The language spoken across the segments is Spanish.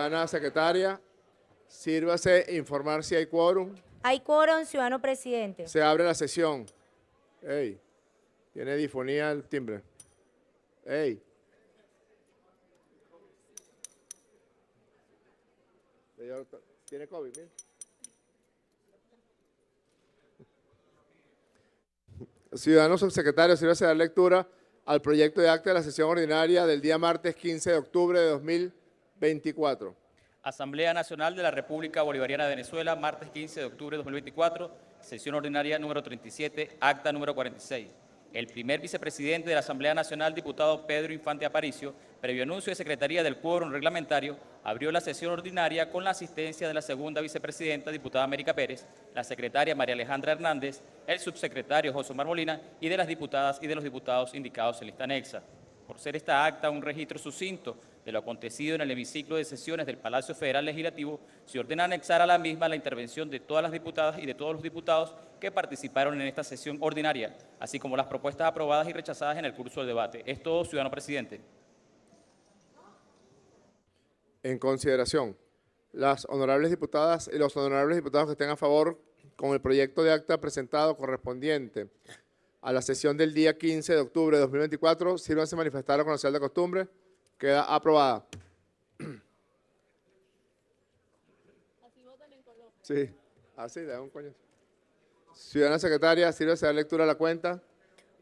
Ciudadana secretaria, sírvase informar si hay quórum. Hay quórum, ciudadano presidente. Se abre la sesión. Ey, tiene difonía el timbre. Ey. Tiene COVID, mira. Ciudadano subsecretario, sírvase dar lectura al proyecto de acta de la sesión ordinaria del día martes 15 de octubre de 2024. Asamblea Nacional de la República Bolivariana de Venezuela, martes 15 de octubre de 2024, sesión ordinaria número 37, acta número 46. El primer vicepresidente de la Asamblea Nacional, diputado Pedro Infante Aparicio, previo anuncio de Secretaría del Quórum Reglamentario, abrió la sesión ordinaria con la asistencia de la segunda vicepresidenta, diputada América Pérez, la secretaria María Alejandra Hernández, el subsecretario José Omar Molina y de las diputadas y de los diputados indicados en lista anexa. Por ser esta acta un registro sucinto de lo acontecido en el hemiciclo de sesiones del Palacio Federal Legislativo, se ordena anexar a la misma la intervención de todas las diputadas y de todos los diputados que participaron en esta sesión ordinaria, así como las propuestas aprobadas y rechazadas en el curso del debate. Es todo, ciudadano presidente. En consideración, las honorables diputadas y los honorables diputados que estén a favor con el proyecto de acta presentado correspondiente a la sesión del día 15 de octubre de 2024, sírvanse manifestarlo con la señal de costumbre. Queda aprobada. Sí, así le da un coño. Ciudadana secretaria, sírvase dar lectura a la cuenta.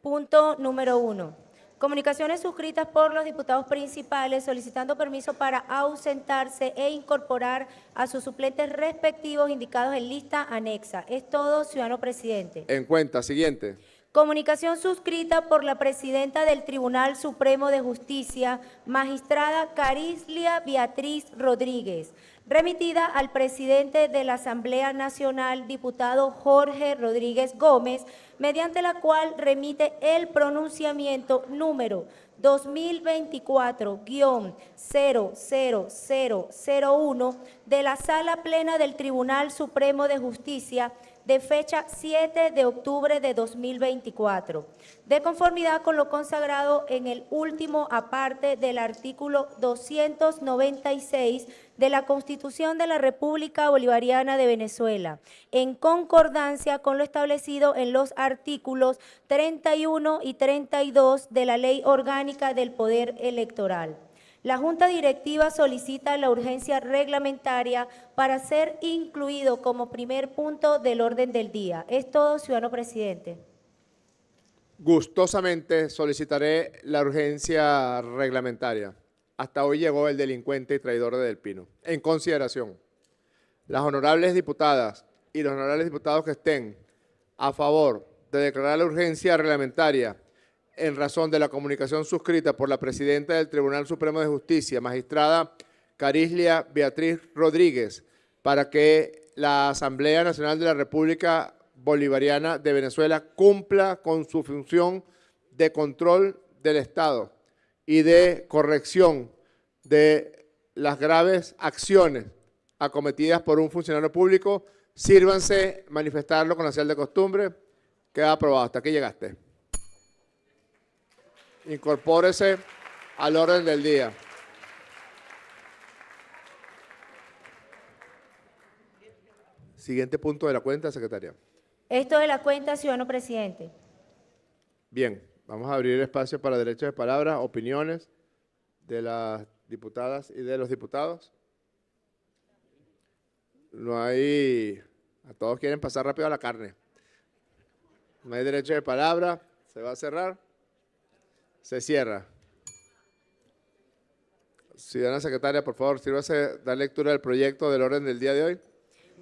Punto número 1. Comunicaciones suscritas por los diputados principales solicitando permiso para ausentarse e incorporar a sus suplentes respectivos indicados en lista anexa. Es todo, ciudadano presidente. En cuenta, siguiente. Comunicación suscrita por la presidenta del Tribunal Supremo de Justicia, magistrada Carislia Beatriz Rodríguez, remitida al presidente de la Asamblea Nacional, diputado Jorge Rodríguez Gómez, mediante la cual remite el pronunciamiento número 2024-00001 de la Sala Plena del Tribunal Supremo de Justicia, de fecha 7 de octubre de 2024, de conformidad con lo consagrado en el último aparte del artículo 296 de la Constitución de la República Bolivariana de Venezuela, en concordancia con lo establecido en los artículos 31 y 32 de la Ley Orgánica del Poder Electoral. La Junta Directiva solicita la urgencia reglamentaria para ser incluido como primer punto del orden del día. Es todo, ciudadano presidente. Gustosamente solicitaré la urgencia reglamentaria. Hasta hoy llegó el delincuente y traidor de Del Pino. En consideración, las honorables diputadas y los honorables diputados que estén a favor de declarar la urgencia reglamentaria en razón de la comunicación suscrita por la presidenta del Tribunal Supremo de Justicia, magistrada Carislia Beatriz Rodríguez, para que la Asamblea Nacional de la República Bolivariana de Venezuela cumpla con su función de control del Estado y de corrección de las graves acciones acometidas por un funcionario público, sírvanse manifestarlo con la señal de costumbre. Queda aprobado. Hasta aquí llegaste. Incorpórese al orden del día. Siguiente punto de la cuenta, secretaria. Esto de la cuenta, ciudadano presidente. Bien, vamos a abrir espacio para derechos de palabra, opiniones de las diputadas y de los diputados. No hay, a todos quieren pasar rápido a la carne. No hay derecho de palabra, se va a cerrar. Se cierra. Ciudadana secretaria, por favor, sírvase dar lectura del proyecto del orden del día de hoy.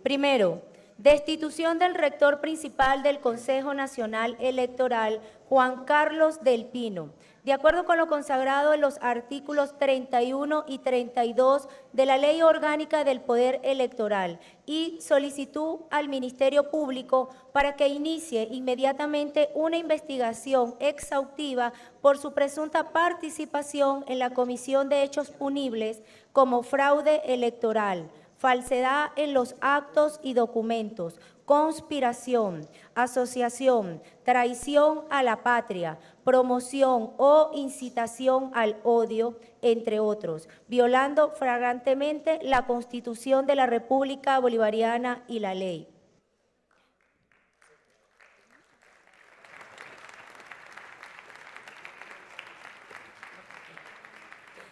Primero, destitución del rector principal del Consejo Nacional Electoral, Juan Carlos Del Pino. De acuerdo con lo consagrado en los artículos 31 y 32 de la Ley Orgánica del Poder Electoral y solicitud al Ministerio Público para que inicie inmediatamente una investigación exhaustiva por su presunta participación en la comisión de hechos punibles como fraude electoral, falsedad en los actos y documentos, conspiración, asociación, traición a la patria, promoción o incitación al odio, entre otros, violando flagrantemente la Constitución de la República Bolivariana y la ley.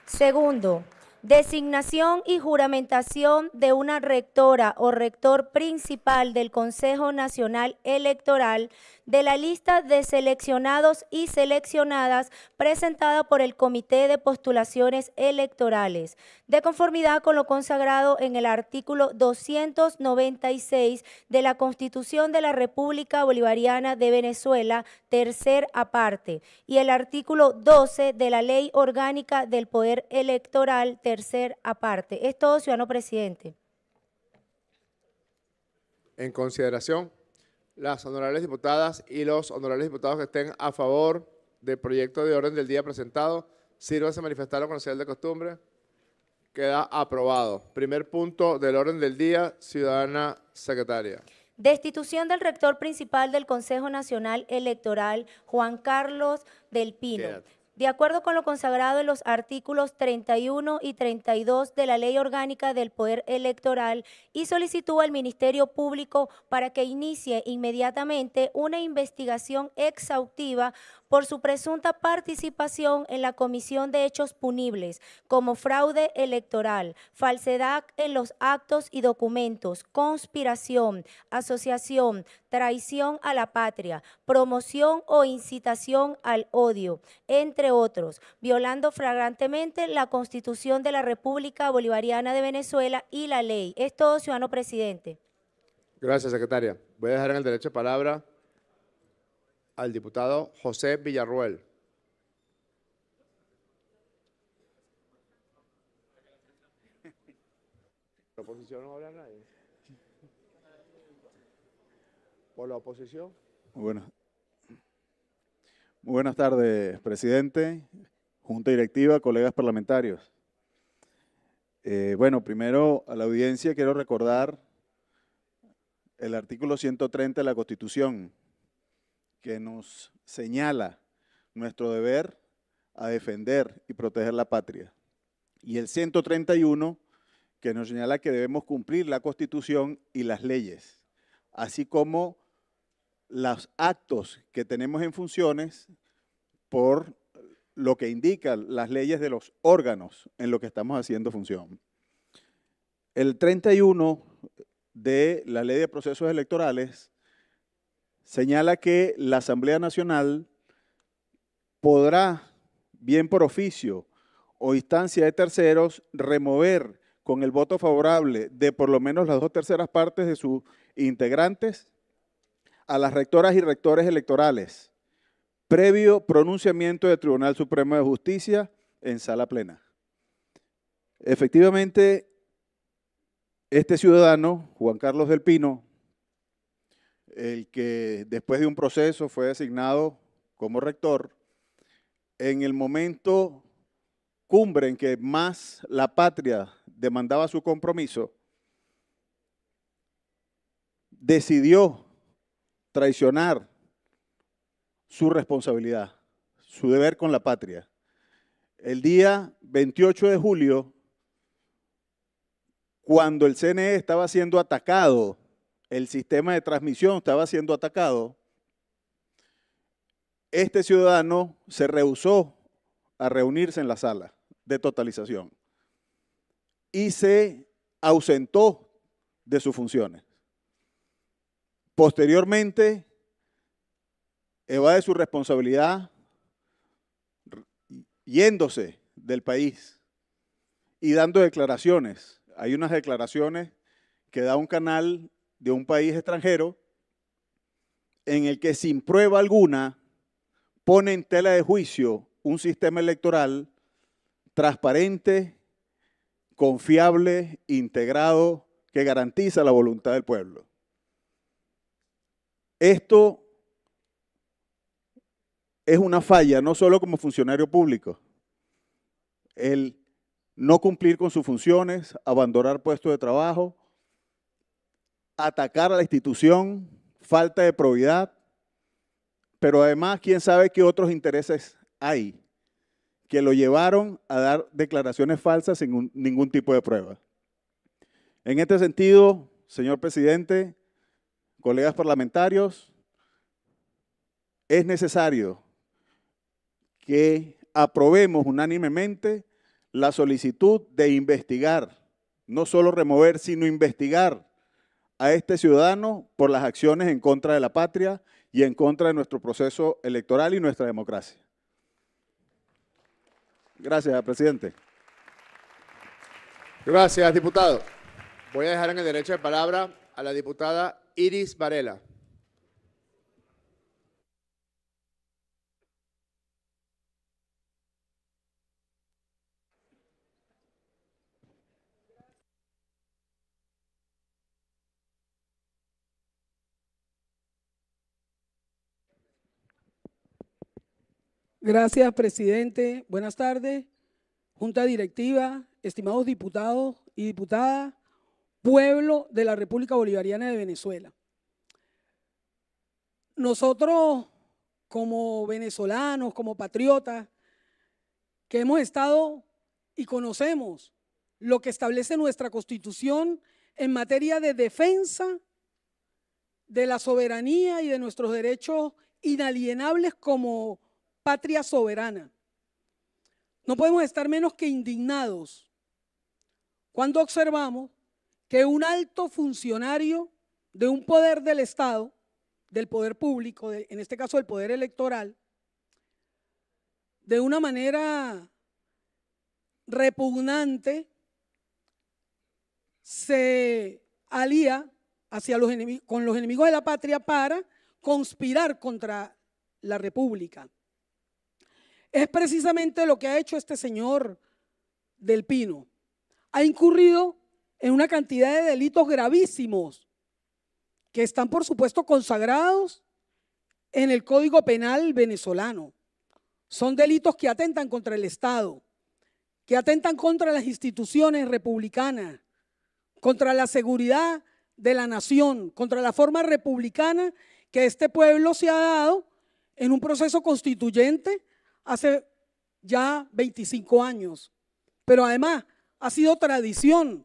Segundo, designación y juramentación de una rectora o rector principal del Consejo Nacional Electoral de la lista de seleccionados y seleccionadas presentada por el Comité de Postulaciones Electorales, de conformidad con lo consagrado en el artículo 296 de la Constitución de la República Bolivariana de Venezuela, tercer aparte, y el artículo 12 de la Ley Orgánica del Poder Electoral, tercer aparte. Es todo, ciudadano presidente. En consideración, las honorables diputadas y los honorables diputados que estén a favor del proyecto de orden del día presentado, sírvanse a manifestarlo con la señal de costumbre. Queda aprobado. Primer punto del orden del día, ciudadana secretaria. Destitución del rector principal del Consejo Nacional Electoral, Juan Carlos del Pino. Quédate. De acuerdo con lo consagrado en los artículos 31 y 32 de la Ley Orgánica del Poder Electoral, y solicitó al Ministerio Público para que inicie inmediatamente una investigación exhaustiva por su presunta participación en la comisión de hechos punibles como fraude electoral, falsedad en los actos y documentos, conspiración, asociación, traición a la patria, promoción o incitación al odio, entre otros, violando flagrantemente la Constitución de la República Bolivariana de Venezuela y la ley. Es todo, ciudadano presidente. Gracias, secretaria. Voy a dejar en el derecho de palabra al diputado José Villarruel. ¿Por la oposición no habla nadie? ¿Por la oposición? Muy buenas tardes, presidente, junta directiva, colegas parlamentarios. Bueno, primero a la audiencia quiero recordar el artículo 130 de la Constitución, que nos señala nuestro deber a defender y proteger la patria. Y el 131, que nos señala que debemos cumplir la Constitución y las leyes, así como los actos que tenemos en funciones por lo que indican las leyes de los órganos en lo que estamos haciendo función. El 31 de la Ley de Procesos Electorales señala que la Asamblea Nacional podrá, bien por oficio o instancia de terceros, remover con el voto favorable de por lo menos las 2/3 partes de sus integrantes a las rectoras y rectores electorales, previo pronunciamiento del Tribunal Supremo de Justicia en sala plena. Efectivamente, este ciudadano, Juan Carlos del Pino, el que después de un proceso fue designado como rector, en el momento cumbre en que más la patria demandaba su compromiso, decidió traicionar su responsabilidad, su deber con la patria. El día 28 de julio, cuando el CNE estaba siendo atacado, el sistema de transmisión estaba siendo atacado, este ciudadano se rehusó a reunirse en la sala de totalización y se ausentó de sus funciones. Posteriormente, evade su responsabilidad yéndose del país y dando declaraciones. Hay unas declaraciones que da un canal de un país extranjero en el que sin prueba alguna pone en tela de juicio un sistema electoral transparente, confiable, integrado, que garantiza la voluntad del pueblo. Esto es una falla, no solo como funcionario público. El no cumplir con sus funciones, abandonar puestos de trabajo, atacar a la institución, falta de probidad, pero además, quién sabe qué otros intereses hay que lo llevaron a dar declaraciones falsas sin ningún tipo de prueba. En este sentido, señor presidente, colegas parlamentarios, es necesario que aprobemos unánimemente la solicitud de investigar, no solo remover, sino investigar a este ciudadano por las acciones en contra de la patria y en contra de nuestro proceso electoral y nuestra democracia. Gracias, presidente. Gracias, diputado. Voy a dejar en el derecho de palabra a la diputada Iris Varela. Gracias, presidente. Buenas tardes, junta directiva, estimados diputados y diputadas, pueblo de la República Bolivariana de Venezuela. Nosotros, como venezolanos, como patriotas, que hemos estado y conocemos lo que establece nuestra Constitución en materia de defensa de la soberanía y de nuestros derechos inalienables como patria soberana. No podemos estar menos que indignados cuando observamos que un alto funcionario de un poder del Estado, del poder público, en este caso del poder electoral, de una manera repugnante se alía con los enemigos de la patria para conspirar contra la República. Es precisamente lo que ha hecho este señor Del Pino. Ha incurrido en una cantidad de delitos gravísimos que están, por supuesto, consagrados en el Código Penal venezolano. Son delitos que atentan contra el Estado, que atentan contra las instituciones republicanas, contra la seguridad de la nación, contra la forma republicana que este pueblo se ha dado en un proceso constituyente hace ya 25 años. Pero además ha sido tradición,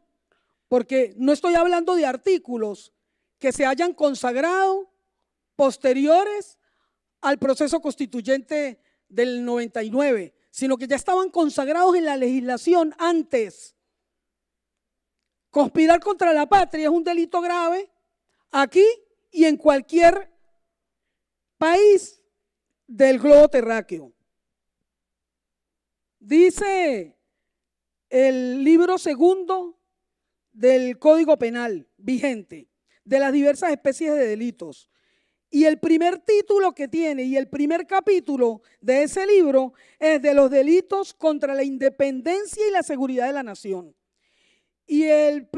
porque no estoy hablando de artículos que se hayan consagrado posteriores al proceso constituyente del 99, sino que ya estaban consagrados en la legislación antes. Conspirar contra la patria es un delito grave aquí y en cualquier país del globo terráqueo. Dice el libro segundo del Código Penal vigente de las diversas especies de delitos. Y el primer título que tiene y el primer capítulo de ese libro es de los delitos contra la independencia y la seguridad de la nación. Y el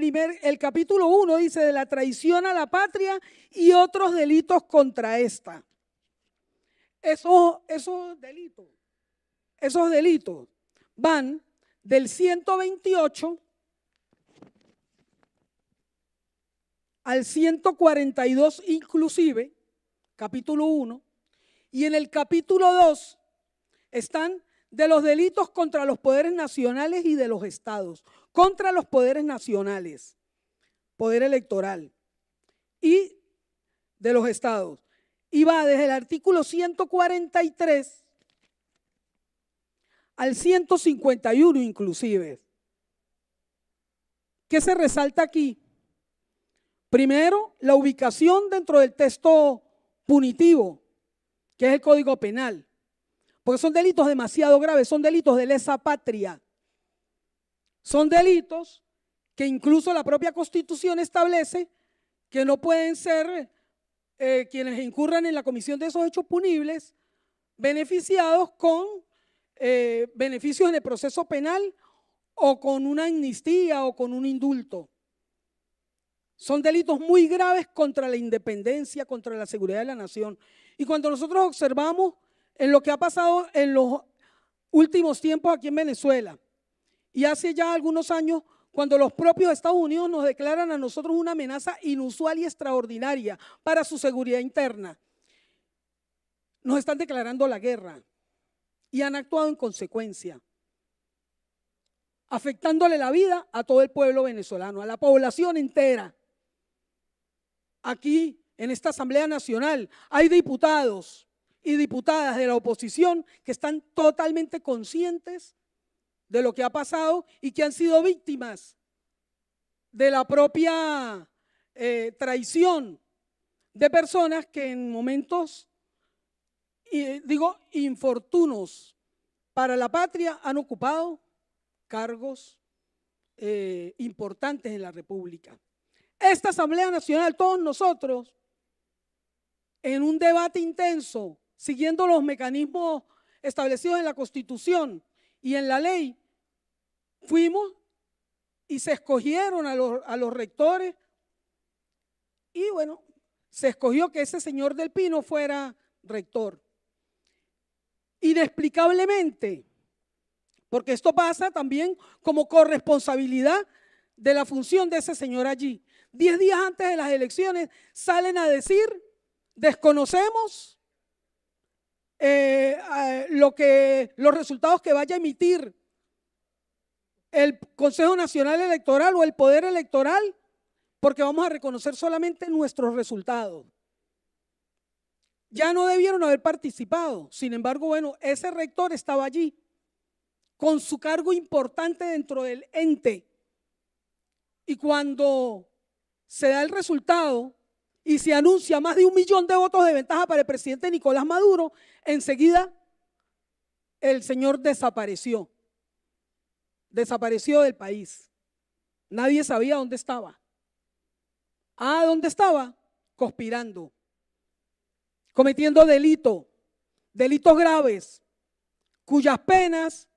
capítulo 1 dice de la traición a la patria y otros delitos contra esta. Esos delitos van del 128 al 142 inclusive, capítulo 1, y en el capítulo 2 están de los delitos contra los poderes nacionales y de los estados, contra los poderes nacionales, poder electoral, y de los estados. Y va desde el artículo 143 al 151 inclusive. ¿Qué se resalta aquí? Primero, la ubicación dentro del texto punitivo, que es el Código Penal, porque son delitos demasiado graves, son delitos de lesa patria. Son delitos que incluso la propia Constitución establece que no pueden ser quienes incurran en la comisión de esos hechos punibles beneficiados con beneficios en el proceso penal o con una amnistía o con un indulto. Son delitos muy graves contra la independencia, contra la seguridad de la nación. Y cuando nosotros observamos en lo que ha pasado en los últimos tiempos aquí en Venezuela y hace ya algunos años cuando los propios Estados Unidos nos declaran a nosotros una amenaza inusual y extraordinaria para su seguridad interna. Nos están declarando la guerra y han actuado en consecuencia, afectándole la vida a todo el pueblo venezolano, a la población entera. Aquí, en esta Asamblea Nacional, hay diputados y diputadas de la oposición que están totalmente conscientes de lo que ha pasado y que han sido víctimas de la propia traición de personas que en momentos, infortunos para la patria, han ocupado cargos importantes en la República. Esta Asamblea Nacional, todos nosotros, en un debate intenso, siguiendo los mecanismos establecidos en la Constitución y en la ley, fuimos y se escogieron a los rectores y bueno, se escogió que ese señor del Pino fuera rector. Inexplicablemente, porque esto pasa también como corresponsabilidad de la función de ese señor allí. 10 días antes de las elecciones salen a decir, desconocemos los resultados que vaya a emitir el Consejo Nacional Electoral o el Poder Electoral, porque vamos a reconocer solamente nuestros resultados. Ya no debieron haber participado. Sin embargo, bueno, ese rector estaba allí con su cargo importante dentro del ente. Y cuando se da el resultado y se anuncia más de 1 millón de votos de ventaja para el presidente Nicolás Maduro, enseguida el señor desapareció. Desapareció del país. Nadie sabía dónde estaba. ¿Dónde estaba? Conspirando, cometiendo delitos graves, cuyas penas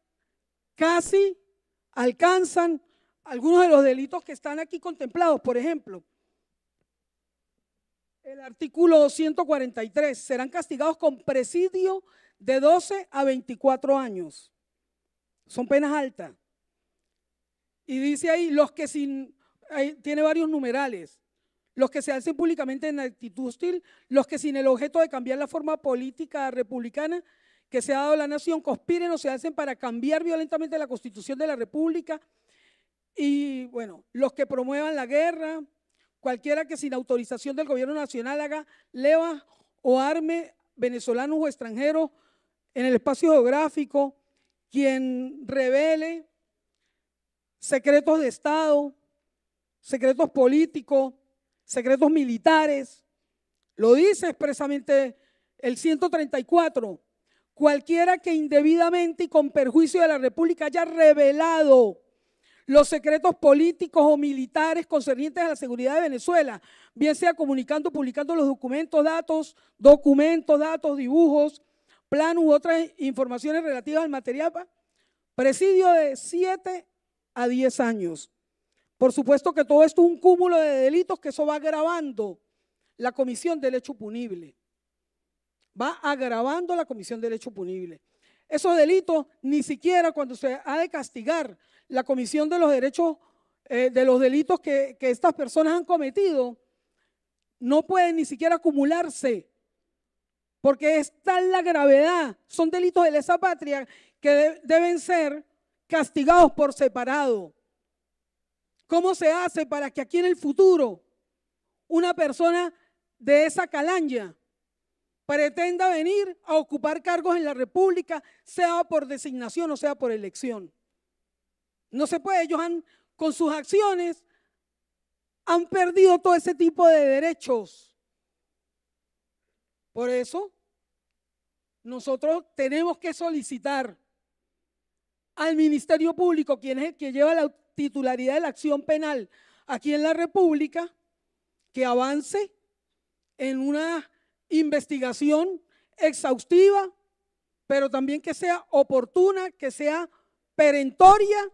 casi alcanzan algunos de los delitos que están aquí contemplados. Por ejemplo, el artículo 143, serán castigados con presidio de 12 a 24 años. Son penas altas. Y dice ahí, tiene varios numerales, los que se alcen públicamente en actitud hostil, los que sin el objeto de cambiar la forma política republicana que se ha dado a la nación, conspiren o se alcen para cambiar violentamente la Constitución de la República, y bueno, los que promuevan la guerra, cualquiera que sin autorización del gobierno nacional haga levas o arme venezolanos o extranjeros en el espacio geográfico, quien revele secretos de Estado, secretos políticos, secretos militares. Lo dice expresamente el 134. Cualquiera que indebidamente y con perjuicio de la República haya revelado los secretos políticos o militares concernientes a la seguridad de Venezuela, bien sea comunicando, publicando los documentos, datos, dibujos, planos u otras informaciones relativas al material, presidio de 7 a 10 años. Por supuesto que todo esto es un cúmulo de delitos que eso va agravando la comisión del hecho punible. Va agravando la comisión del hecho punible. Esos delitos, ni siquiera cuando se ha de castigar la comisión de los derechos, de los delitos que estas personas han cometido, no pueden ni siquiera acumularse, porque es tal la gravedad, son delitos de lesa patria que deben ser castigados por separado. ¿Cómo se hace para que aquí en el futuro una persona de esa calaña pretenda venir a ocupar cargos en la República, sea por designación o sea por elección? No se puede. Ellos con sus acciones han perdido todo ese tipo de derechos. Por eso nosotros tenemos que solicitar al Ministerio Público, quien es el que lleva la titularidad de la acción penal aquí en la República, que avance en una investigación exhaustiva, pero también que sea oportuna, que sea perentoria,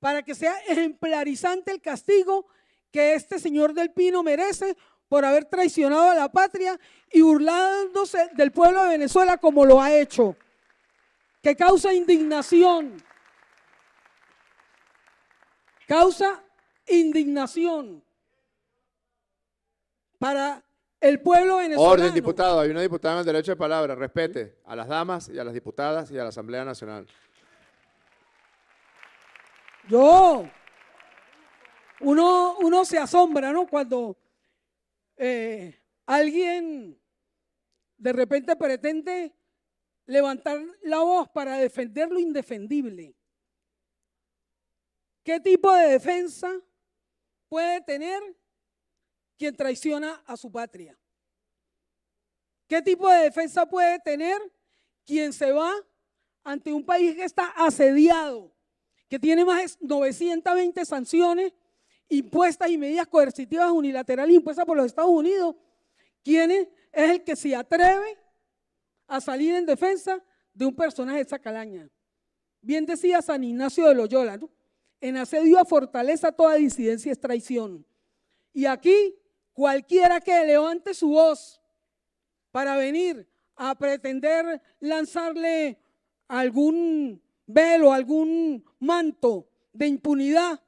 para que sea ejemplarizante el castigo que este señor del Pino merece por haber traicionado a la patria y burlándose del pueblo de Venezuela como lo ha hecho, que causa indignación causa indignación para el pueblo venezolano. Orden, diputado. Hay una diputada en el derecho de palabra. Respete a las damas y a las diputadas y a la Asamblea Nacional. Uno se asombra, ¿no? Cuando alguien de repente pretende levantar la voz para defender lo indefendible. ¿Qué tipo de defensa puede tener quien traiciona a su patria? ¿Qué tipo de defensa puede tener quien se va ante un país que está asediado, que tiene más de 920 sanciones impuestas y medidas coercitivas unilaterales impuestas por los Estados Unidos? ¿Quién es el que se atreve a salir en defensa de un personaje de esa calaña? Bien decía San Ignacio de Loyola, ¿no? En asedio a fortaleza toda disidencia es traición. Y aquí cualquiera que levante su voz para venir a pretender lanzarle algún velo, algún manto de impunidad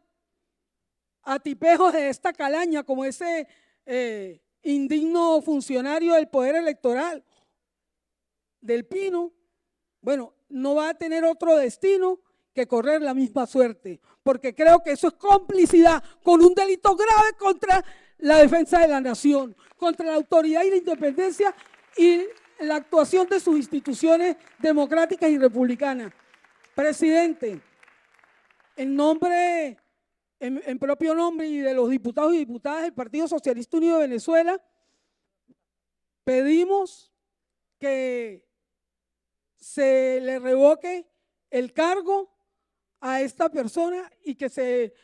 a tipejos de esta calaña, como ese indigno funcionario del Poder Electoral del Pino, bueno, no va a tener otro destino que correr la misma suerte, porque creo que eso es complicidad con un delito grave contra la defensa de la nación, contra la autoridad y la independencia y la actuación de sus instituciones democráticas y republicanas. Presidente, en propio nombre y de los diputados y diputadas del Partido Socialista Unido de Venezuela, pedimos que se le revoque el cargo a esta persona y que se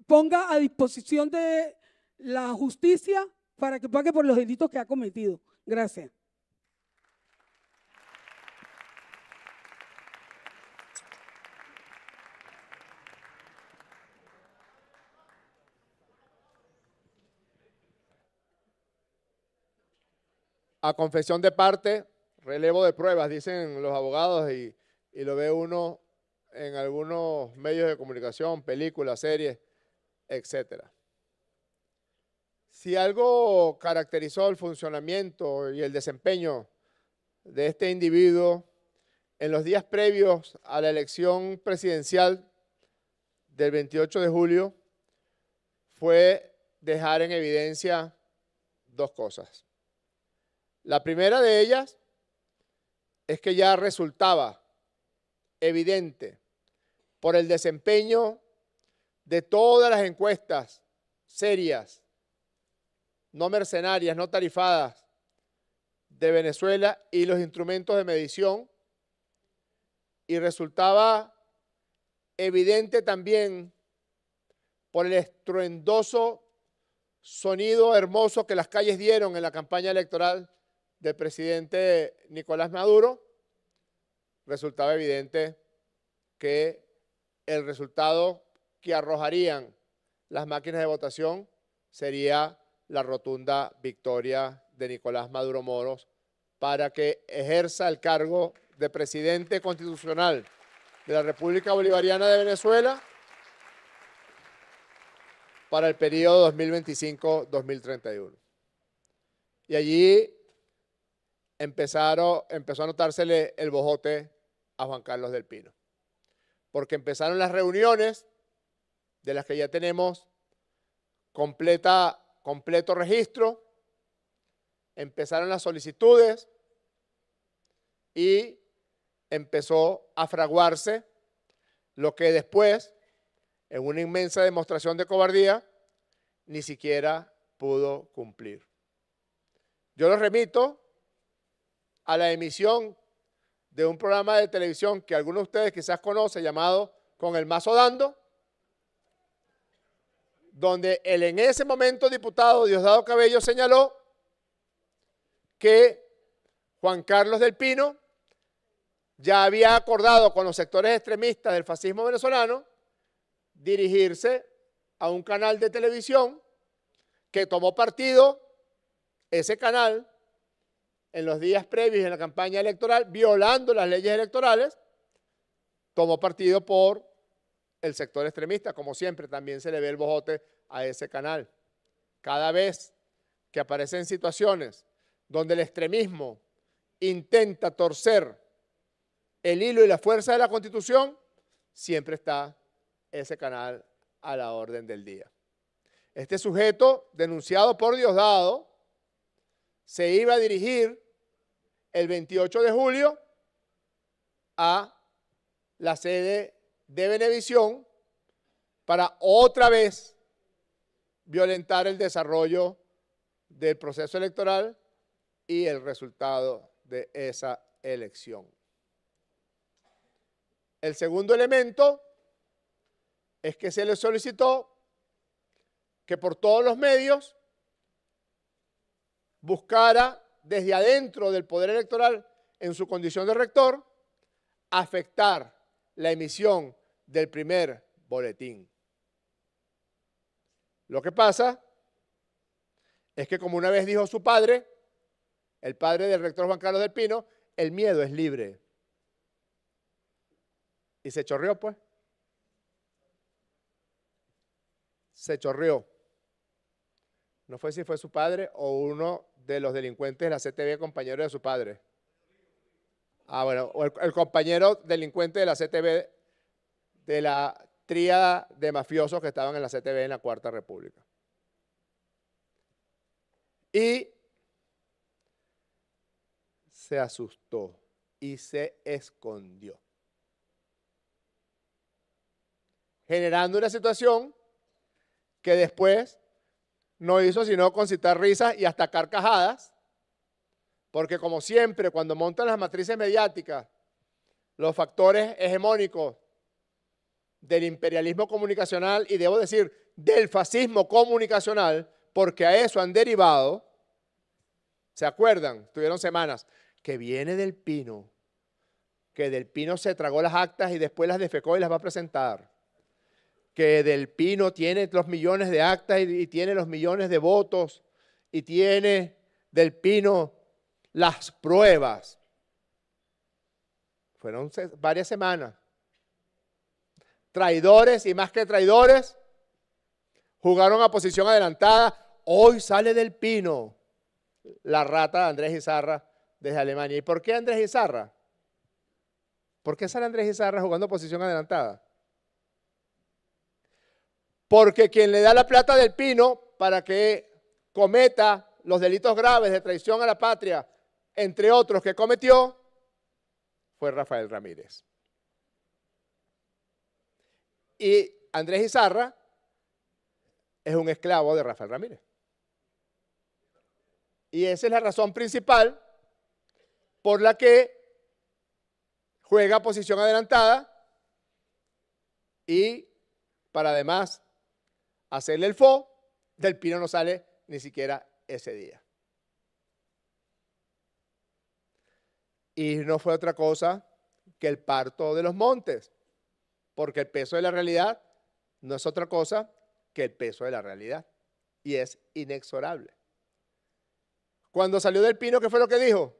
ponga a disposición de la justicia para que pague por los delitos que ha cometido. Gracias. A confesión de parte, relevo de pruebas, dicen los abogados, y lo ve uno en algunos medios de comunicación, películas, series, etc. Si algo caracterizó el funcionamiento y el desempeño de este individuo en los días previos a la elección presidencial del 28 de julio, fue dejar en evidencia dos cosas. La primera de ellas es que ya resultaba evidente por el desempeño de todas las encuestas serias, no mercenarias, no tarifadas de Venezuela y los instrumentos de medición, y resultaba evidente también por el estruendoso sonido hermoso que las calles dieron en la campaña electoral del presidente Nicolás Maduro. Resultaba evidente que el resultado que arrojarían las máquinas de votación sería la rotunda victoria de Nicolás Maduro Moros para que ejerza el cargo de presidente constitucional de la República Bolivariana de Venezuela para el periodo 2025-2031. Y allí empezó a notársele el bojote a Juan Carlos del Pino, porque empezaron las reuniones de las que ya tenemos completo registro, empezaron las solicitudes y empezó a fraguarse lo que después, en una inmensa demostración de cobardía, ni siquiera pudo cumplir. Yo los remito a la emisión de un programa de televisión que algunos de ustedes quizás conocen, llamado Con el Mazo Dando, donde el en ese momento diputado Diosdado Cabello señaló que Juan Carlos del Pino ya había acordado con los sectores extremistas del fascismo venezolano dirigirse a un canal de televisión que tomó partido ese canal en los días previos en la campaña electoral, violando las leyes electorales, tomó partido por el sector extremista, como siempre, también se le ve el bojote a ese canal. Cada vez que aparecen situaciones donde el extremismo intenta torcer el hilo y la fuerza de la Constitución, siempre está ese canal a la orden del día. Este sujeto, denunciado por Diosdado, se iba a dirigir el 28 de julio a la sede de Venevisión para otra vez violentar el desarrollo del proceso electoral y el resultado de esa elección. El segundo elemento es que se le solicitó que por todos los medios buscara desde adentro del Poder Electoral, en su condición de rector, afectar la emisión del primer boletín. Lo que pasa es que, como una vez dijo su padre, el padre del rector Juan Carlos del Pino, el miedo es libre. Y se chorreó, pues. Se chorreó. No fue si fue su padre o uno de los delincuentes de la CTV, compañero de su padre. Ah, bueno, o el compañero delincuente de la CTV, de la tríada de mafiosos que estaban en la CTV en la Cuarta República. Y se asustó y se escondió, generando una situación que después no hizo sino concitar risas y hasta carcajadas, porque como siempre, cuando montan las matrices mediáticas, los factores hegemónicos del imperialismo comunicacional, y debo decir, del fascismo comunicacional, porque a eso han derivado, ¿se acuerdan? Tuvieron semanas, que viene Del Pino, que Del Pino se tragó las actas y después las defecó y las va a presentar, que Del Pino tiene los millones de actas y tiene los millones de votos y tiene Del Pino las pruebas. Fueron varias semanas. Traidores y más que traidores jugaron a posición adelantada. Hoy sale Del Pino, la rata de Andrés Izarra desde Alemania. ¿Y por qué Andrés Izarra? ¿Por qué sale Andrés Izarra jugando a posición adelantada? Porque quien le da la plata a Del Pino para que cometa los delitos graves de traición a la patria, entre otros que cometió, fue Rafael Ramírez. Y Andrés Izarra es un esclavo de Rafael Ramírez. Y esa es la razón principal por la que juega a posición adelantada y para además hacerle el fo, Del Pino no sale ni siquiera ese día. Y no fue otra cosa que el parto de los montes, porque el peso de la realidad no es otra cosa que el peso de la realidad, y es inexorable. Cuando salió Del Pino, ¿qué fue lo que dijo?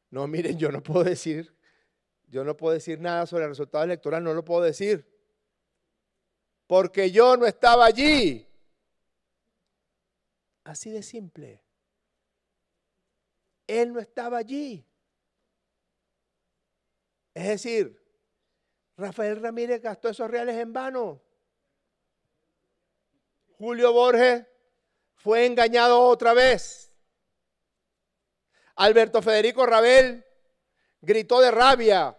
No, miren, yo no puedo decir nada sobre el resultado electoral, no lo puedo decir, porque yo no estaba allí. Así de simple. Él no estaba allí. Es decir, Rafael Ramírez gastó esos reales en vano. Julio Borges fue engañado otra vez. Alberto Federico Rabel gritó de rabia.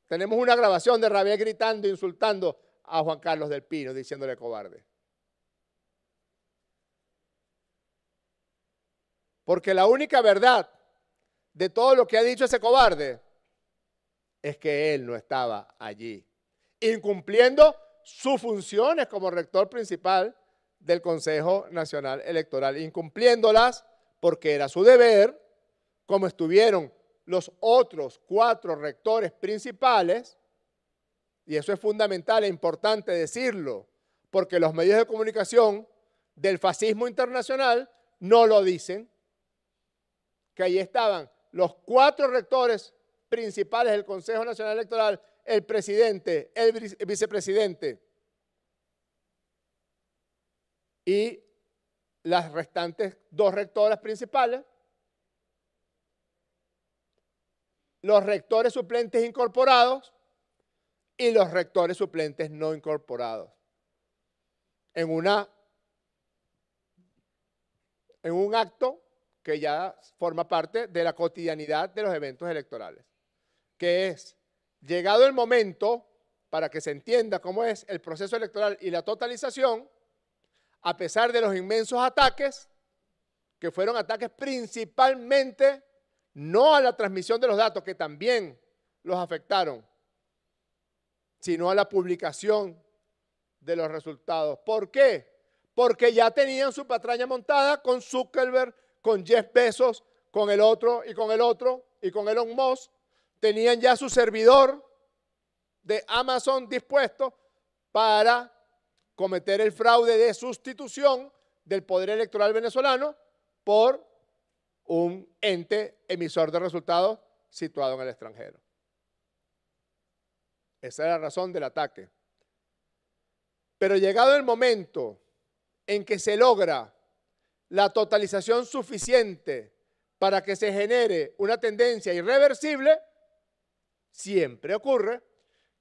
Tenemos una grabación de Rabel gritando, insultando a Juan Carlos del Pino, diciéndole cobarde. Porque la única verdad de todo lo que ha dicho ese cobarde es que él no estaba allí, incumpliendo sus funciones como rector principal del Consejo Nacional Electoral, incumpliéndolas porque era su deber, como estuvieron los otros 4 rectores principales, y eso es fundamental e importante decirlo, porque los medios de comunicación del fascismo internacional no lo dicen, que ahí estaban los 4 rectores principales del Consejo Nacional Electoral el presidente, el vicepresidente y las restantes 2 rectoras principales, los rectores suplentes incorporados y los rectores suplentes no incorporados, en un acto que ya forma parte de la cotidianidad de los eventos electorales, que es, llegado el momento, para que se entienda cómo es el proceso electoral y la totalización, a pesar de los inmensos ataques, que fueron ataques principalmente no a la transmisión de los datos, que también los afectaron, sino a la publicación de los resultados. ¿Por qué? Porque ya tenían su patraña montada con Zuckerberg, con Jeff Bezos, con el otro y con el otro y con Elon Musk. Tenían ya su servidor de Amazon dispuesto para cometer el fraude de sustitución del poder electoral venezolano por un ente emisor de resultados situado en el extranjero. Esa es la razón del ataque. Pero llegado el momento en que se logra la totalización suficiente para que se genere una tendencia irreversible, siempre ocurre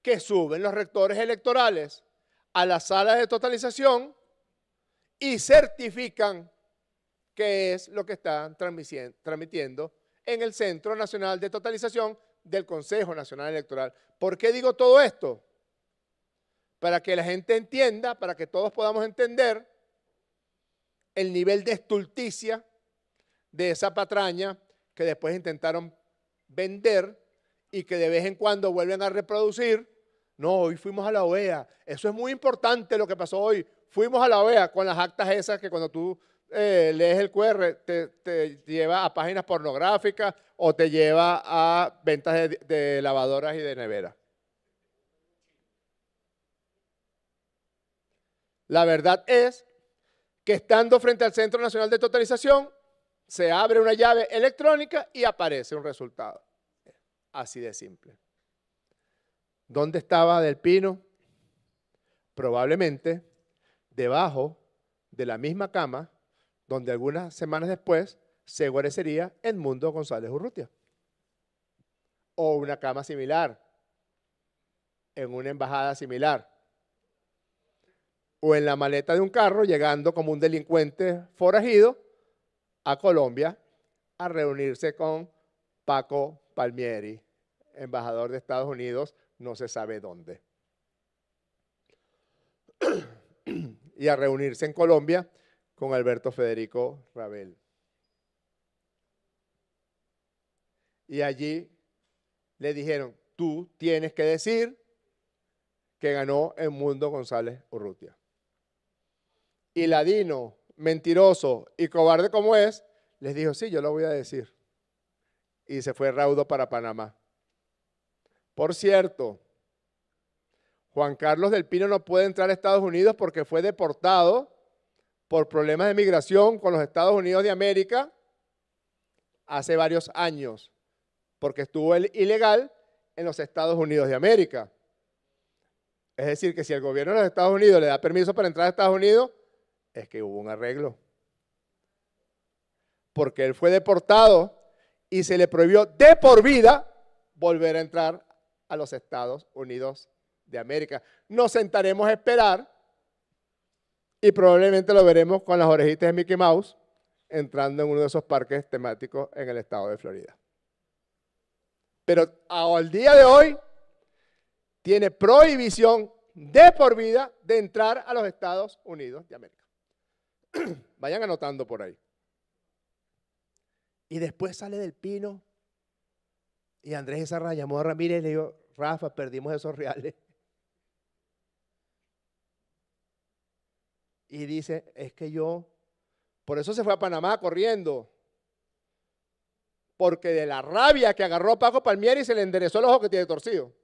que suben los rectores electorales a las salas de totalización y certifican qué es lo que están transmitiendo en el Centro Nacional de Totalización del Consejo Nacional Electoral. ¿Por qué digo todo esto? Para que la gente entienda, para que todos podamos entender el nivel de estulticia de esa patraña que después intentaron vender y que de vez en cuando vuelven a reproducir. No, hoy fuimos a la OEA. Eso es muy importante lo que pasó hoy. Fuimos a la OEA con las actas esas que cuando tú lees el QR te lleva a páginas pornográficas o te lleva a ventas de lavadoras y de neveras. La verdad es que estando frente al Centro Nacional de Totalización, se abre una llave electrónica y aparece un resultado. Así de simple. ¿Dónde estaba Del Pino? Probablemente debajo de la misma cama donde algunas semanas después se guarecería Edmundo González Urrutia. O una cama similar, en una embajada similar. O en la maleta de un carro llegando como un delincuente forajido a Colombia a reunirse con Paco Palmieri, embajador de Estados Unidos, no se sabe dónde. Y a reunirse en Colombia con Alberto Federico Rabel. Y allí le dijeron, tú tienes que decir que ganó Edmundo González Urrutia. Y ladino, mentiroso y cobarde como es, les dijo, sí, yo lo voy a decir. Y se fue raudo para Panamá. Por cierto, Juan Carlos Del Pino no puede entrar a Estados Unidos porque fue deportado por problemas de migración con los Estados Unidos de América hace varios años, porque estuvo ilegal en los Estados Unidos de América. Es decir, que si el gobierno de los Estados Unidos le da permiso para entrar a Estados Unidos, es que hubo un arreglo. Porque él fue deportado y se le prohibió de por vida volver a entrar a los Estados Unidos de América. Nos sentaremos a esperar y probablemente lo veremos con las orejitas de Mickey Mouse entrando en uno de esos parques temáticos en el estado de Florida. Pero al día de hoy tiene prohibición de por vida de entrar a los Estados Unidos de América. Vayan anotando por ahí. Y después sale Del Pino y Andrés Izarra llamó a Ramírez y le dijo, Rafa, perdimos esos reales. Y dice, es que por eso se fue a Panamá corriendo. Porque de la rabia que agarró Paco Palmieri se le enderezó el ojo que tiene torcido.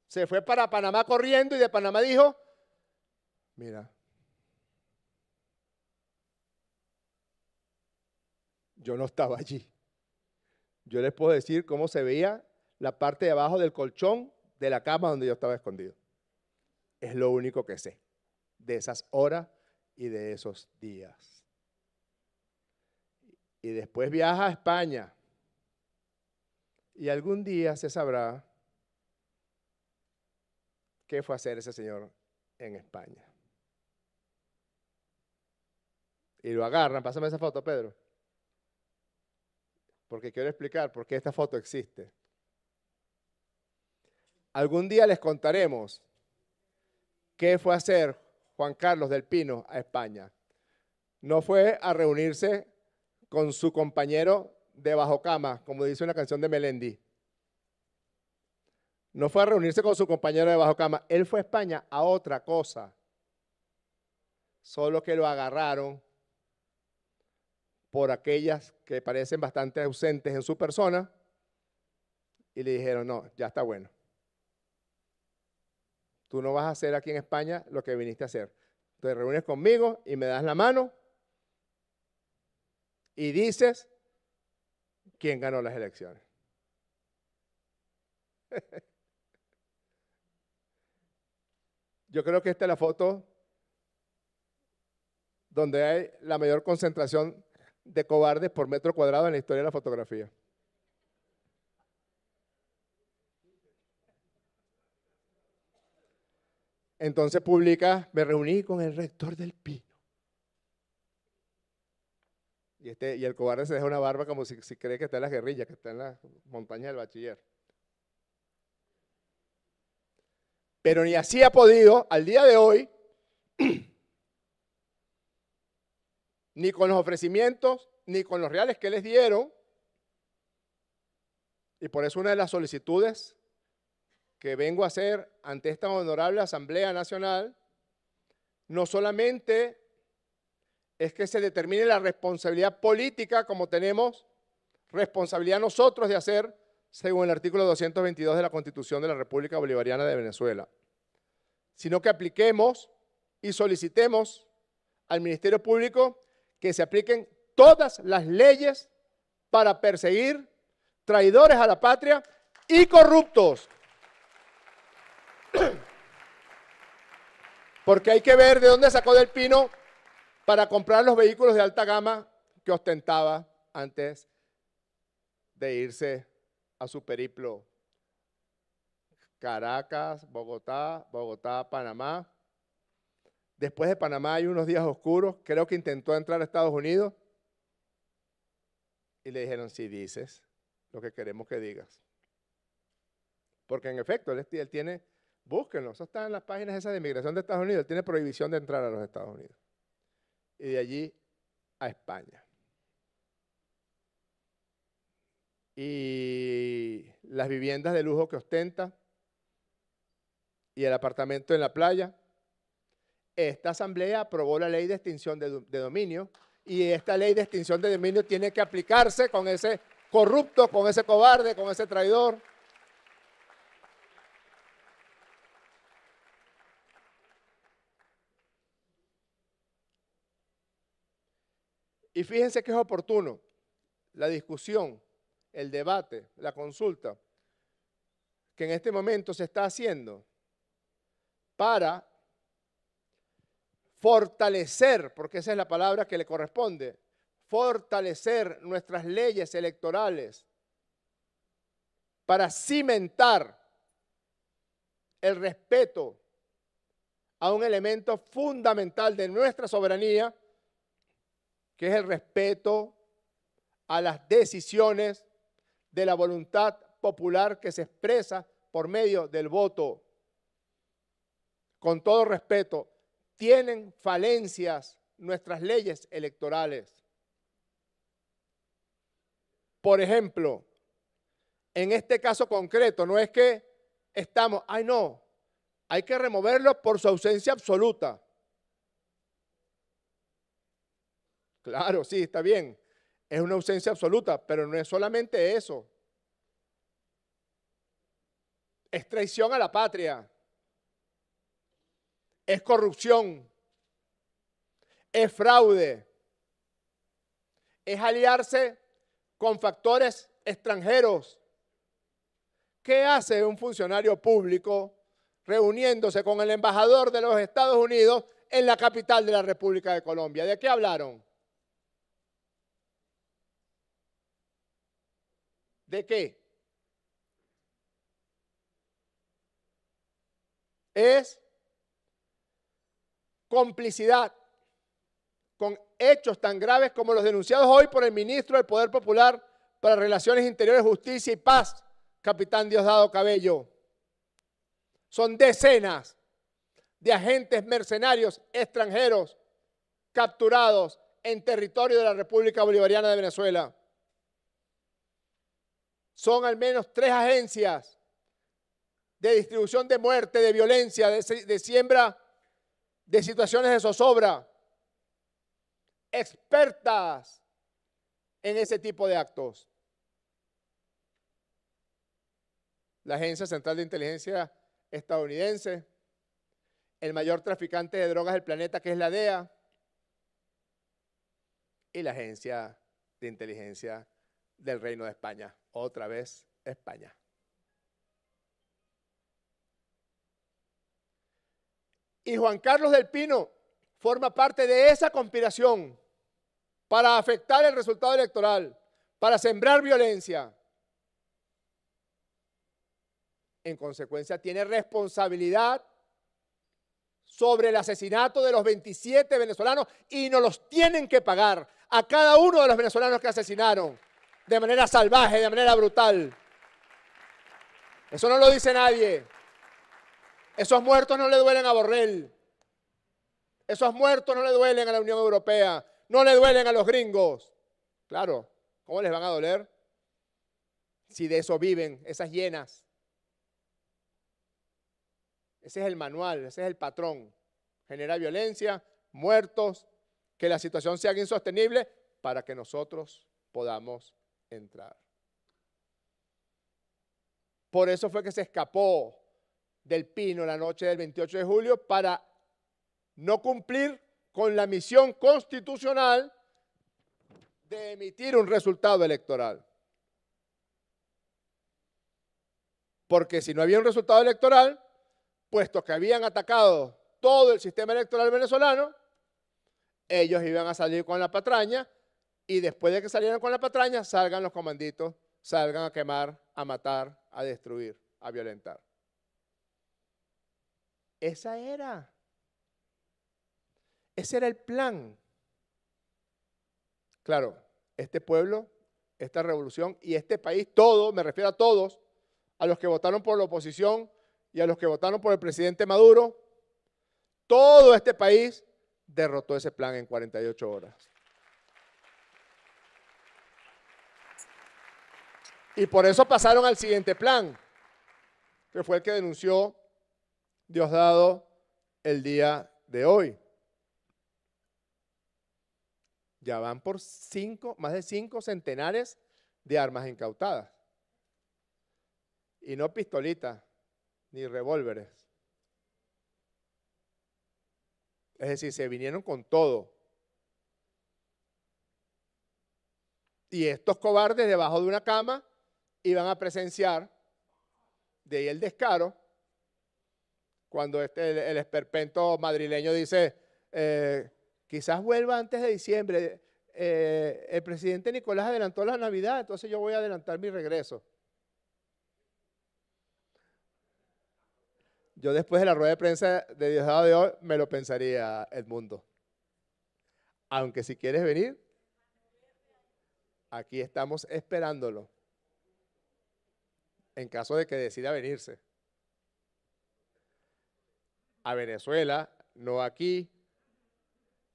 Se fue para Panamá corriendo y de Panamá dijo, mira, Yo no estaba allí. Yo les puedo decir cómo se veía la parte de abajo del colchón de la cama donde yo estaba escondido. Es lo único que sé de esas horas y de esos días. Y después viaja a España. Y algún día se sabrá qué fue a hacer ese señor en España. Y lo agarran. Pásame esa foto, Pedro. Porque quiero explicar por qué esta foto existe. Algún día les contaremos qué fue a hacer Juan Carlos del Pino a España. No fue a reunirse con su compañero de bajo cama, como dice una canción de Melendi. No fue a reunirse con su compañero de bajo cama. Él fue a España a otra cosa. Solo que lo agarraron por aquellas que parecen bastante ausentes en su persona y le dijeron, no, ya está bueno. Tú no vas a hacer aquí en España lo que viniste a hacer. Te reúnes conmigo y me das la mano y dices quién ganó las elecciones. Yo creo que esta es la foto donde hay la mayor concentración de cobardes por metro cuadrado en la historia de la fotografía. Entonces publica, me reuní con el rector del Pino. Y el cobarde se deja una barba como si cree que está en las guerrillas, que está en las montañas del Bachiller. Pero ni así ha podido, al día de hoy, ni con los ofrecimientos, ni con los reales que les dieron. Y por eso una de las solicitudes que vengo a hacer ante esta honorable Asamblea Nacional, no solamente es que se determine la responsabilidad política como tenemos responsabilidad nosotros de hacer según el artículo 222 de la Constitución de la República Bolivariana de Venezuela, sino que apliquemos y solicitemos al Ministerio Público que se apliquen todas las leyes para perseguir traidores a la patria y corruptos. Porque hay que ver de dónde sacó del Pino para comprar los vehículos de alta gama que ostentaba antes de irse a su periplo Caracas, Bogotá, Panamá. Después de Panamá hay unos días oscuros, creo que intentó entrar a Estados Unidos y le dijeron, si dices lo que queremos que digas. Porque en efecto, él tiene, búsquenlo, eso está en las páginas esas de inmigración de Estados Unidos, él tiene prohibición de entrar a los Estados Unidos. Y de allí a España. Y las viviendas de lujo que ostenta y el apartamento en la playa. Esta asamblea aprobó la ley de extinción de dominio y esta ley de extinción de dominio tiene que aplicarse con ese corrupto, con ese cobarde, con ese traidor. Y fíjense que es oportuno la discusión, el debate, la consulta que en este momento se está haciendo para fortalecer, porque esa es la palabra que le corresponde, fortalecer nuestras leyes electorales para cimentar el respeto a un elemento fundamental de nuestra soberanía, que es el respeto a las decisiones de la voluntad popular que se expresa por medio del voto. Con todo respeto, tienen falencias nuestras leyes electorales. Por ejemplo, en este caso concreto, no es que estamos, ay no, hay que removerlo por su ausencia absoluta. Claro, sí, está bien, es una ausencia absoluta, pero no es solamente eso. Es traición a la patria, es corrupción, es fraude, es aliarse con factores extranjeros. ¿Qué hace un funcionario público reuniéndose con el embajador de los Estados Unidos en la capital de la República de Colombia? ¿De qué hablaron? ¿De qué? Es complicidad con hechos tan graves como los denunciados hoy por el ministro del Poder Popular para Relaciones Interiores, Justicia y Paz, capitán Diosdado Cabello. Son decenas de agentes mercenarios extranjeros capturados en territorio de la República Bolivariana de Venezuela. Son al menos 3 agencias de distribución de muerte, de violencia, de siembra de situaciones de zozobra, expertas en ese tipo de actos. La Agencia Central de Inteligencia estadounidense, el mayor traficante de drogas del planeta, que es la DEA, y la Agencia de Inteligencia del Reino de España, otra vez España. Y Juan Carlos del Pino forma parte de esa conspiración para afectar el resultado electoral, para sembrar violencia. En consecuencia, tiene responsabilidad sobre el asesinato de los 27 venezolanos y nos los tienen que pagar a cada uno de los venezolanos que asesinaron de manera salvaje, de manera brutal. Eso no lo dice nadie. Esos muertos no le duelen a Borrell. Esos muertos no le duelen a la Unión Europea. No le duelen a los gringos. Claro, ¿cómo les van a doler? Si de eso viven esas hienas. Ese es el manual, ese es el patrón. Genera violencia, muertos, que la situación sea insostenible para que nosotros podamos entrar. Por eso fue que se escapó del Pino la noche del 28 de julio para no cumplir con la misión constitucional de emitir un resultado electoral. Porque si no había un resultado electoral, puesto que habían atacado todo el sistema electoral venezolano, ellos iban a salir con la patraña y después de que salieran con la patraña, salgan los comanditos, salgan a quemar, a matar, a destruir, a violentar. Ese era el plan. Claro, este pueblo, esta revolución y este país, todo, me refiero a todos, a los que votaron por la oposición y a los que votaron por el presidente Maduro, todo este país derrotó ese plan en 48 horas. Y por eso pasaron al siguiente plan, que fue el que denunció Diosdado el día de hoy. Ya van por más de 5 centenares de armas incautadas. Y no pistolitas, ni revólveres. Es decir, se vinieron con todo. Y estos cobardes debajo de una cama iban a presenciar, de ahí el descaro, cuando el esperpento madrileño dice, quizás vuelva antes de diciembre, el presidente Nicolás adelantó la Navidad, entonces yo voy a adelantar mi regreso. Yo después de la rueda de prensa de Diosdado de hoy me lo pensaría, Edmundo. Aunque si quieres venir, aquí estamos esperándolo. En caso de que decida venirse. A Venezuela, no aquí,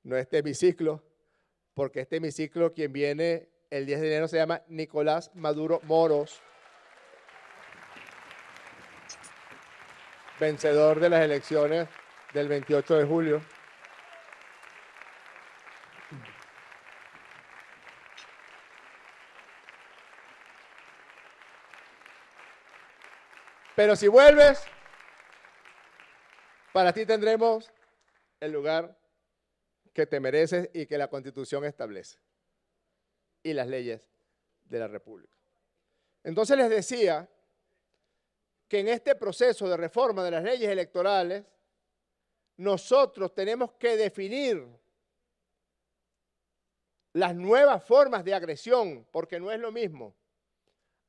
no este hemiciclo, porque este hemiciclo quien viene el 10 de enero se llama Nicolás Maduro Moros, vencedor de las elecciones del 28 de julio. Pero si vuelves, para ti tendremos el lugar que te mereces y que la Constitución establece. y las leyes de la República. Entonces les decía que en este proceso de reforma de las leyes electorales, nosotros tenemos que definir las nuevas formas de agresión, porque no es lo mismo.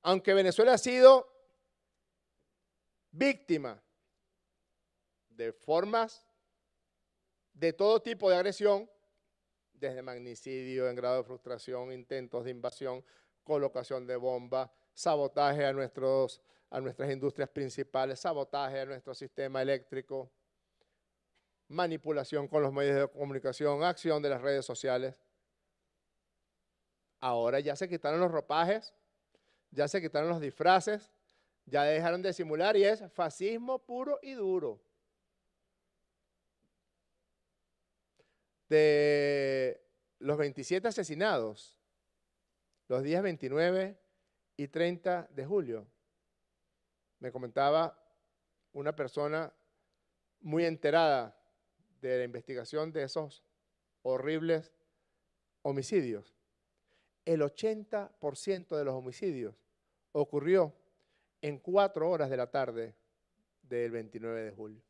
Aunque Venezuela ha sido víctima de formas de todo tipo de agresión, desde magnicidio en grado de frustración, intentos de invasión, colocación de bombas, sabotaje a nuestras industrias principales, sabotaje a nuestro sistema eléctrico, manipulación con los medios de comunicación, acción de las redes sociales. Ahora ya se quitaron los ropajes, ya se quitaron los disfraces, ya dejaron de simular y es fascismo puro y duro. De los 27 asesinados, los días 29 y 30 de julio, me comentaba una persona muy enterada de la investigación de esos horribles homicidios. El 80% de los homicidios ocurrió en 4 horas de la tarde del 29 de julio.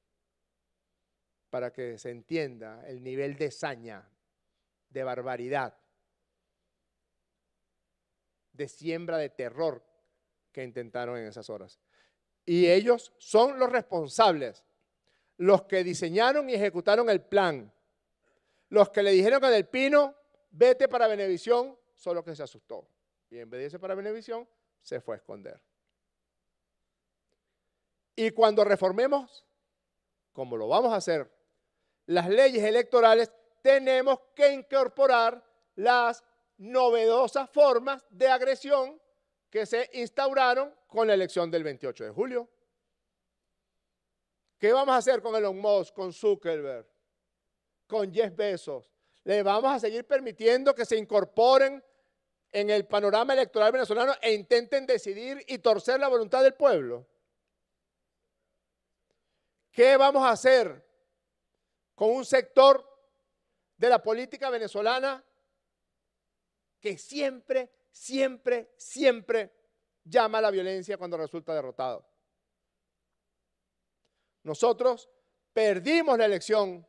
Para que se entienda el nivel de saña, de barbaridad, de siembra de terror que intentaron en esas horas. Y ellos son los responsables, los que diseñaron y ejecutaron el plan, los que le dijeron a Del Pino, vete para Venevisión, solo que se asustó. Y en vez de irse para Venevisión, se fue a esconder. Y cuando reformemos, como lo vamos a hacer, las leyes electorales, tenemos que incorporar las novedosas formas de agresión que se instauraron con la elección del 28 de julio. ¿Qué vamos a hacer con Elon Musk, con Zuckerberg, con Jeff Bezos? ¿Le vamos a seguir permitiendo que se incorporen en el panorama electoral venezolano e intenten decidir y torcer la voluntad del pueblo? ¿Qué vamos a hacer con un sector de la política venezolana que siempre llama a la violencia cuando resulta derrotado? Nosotros perdimos la elección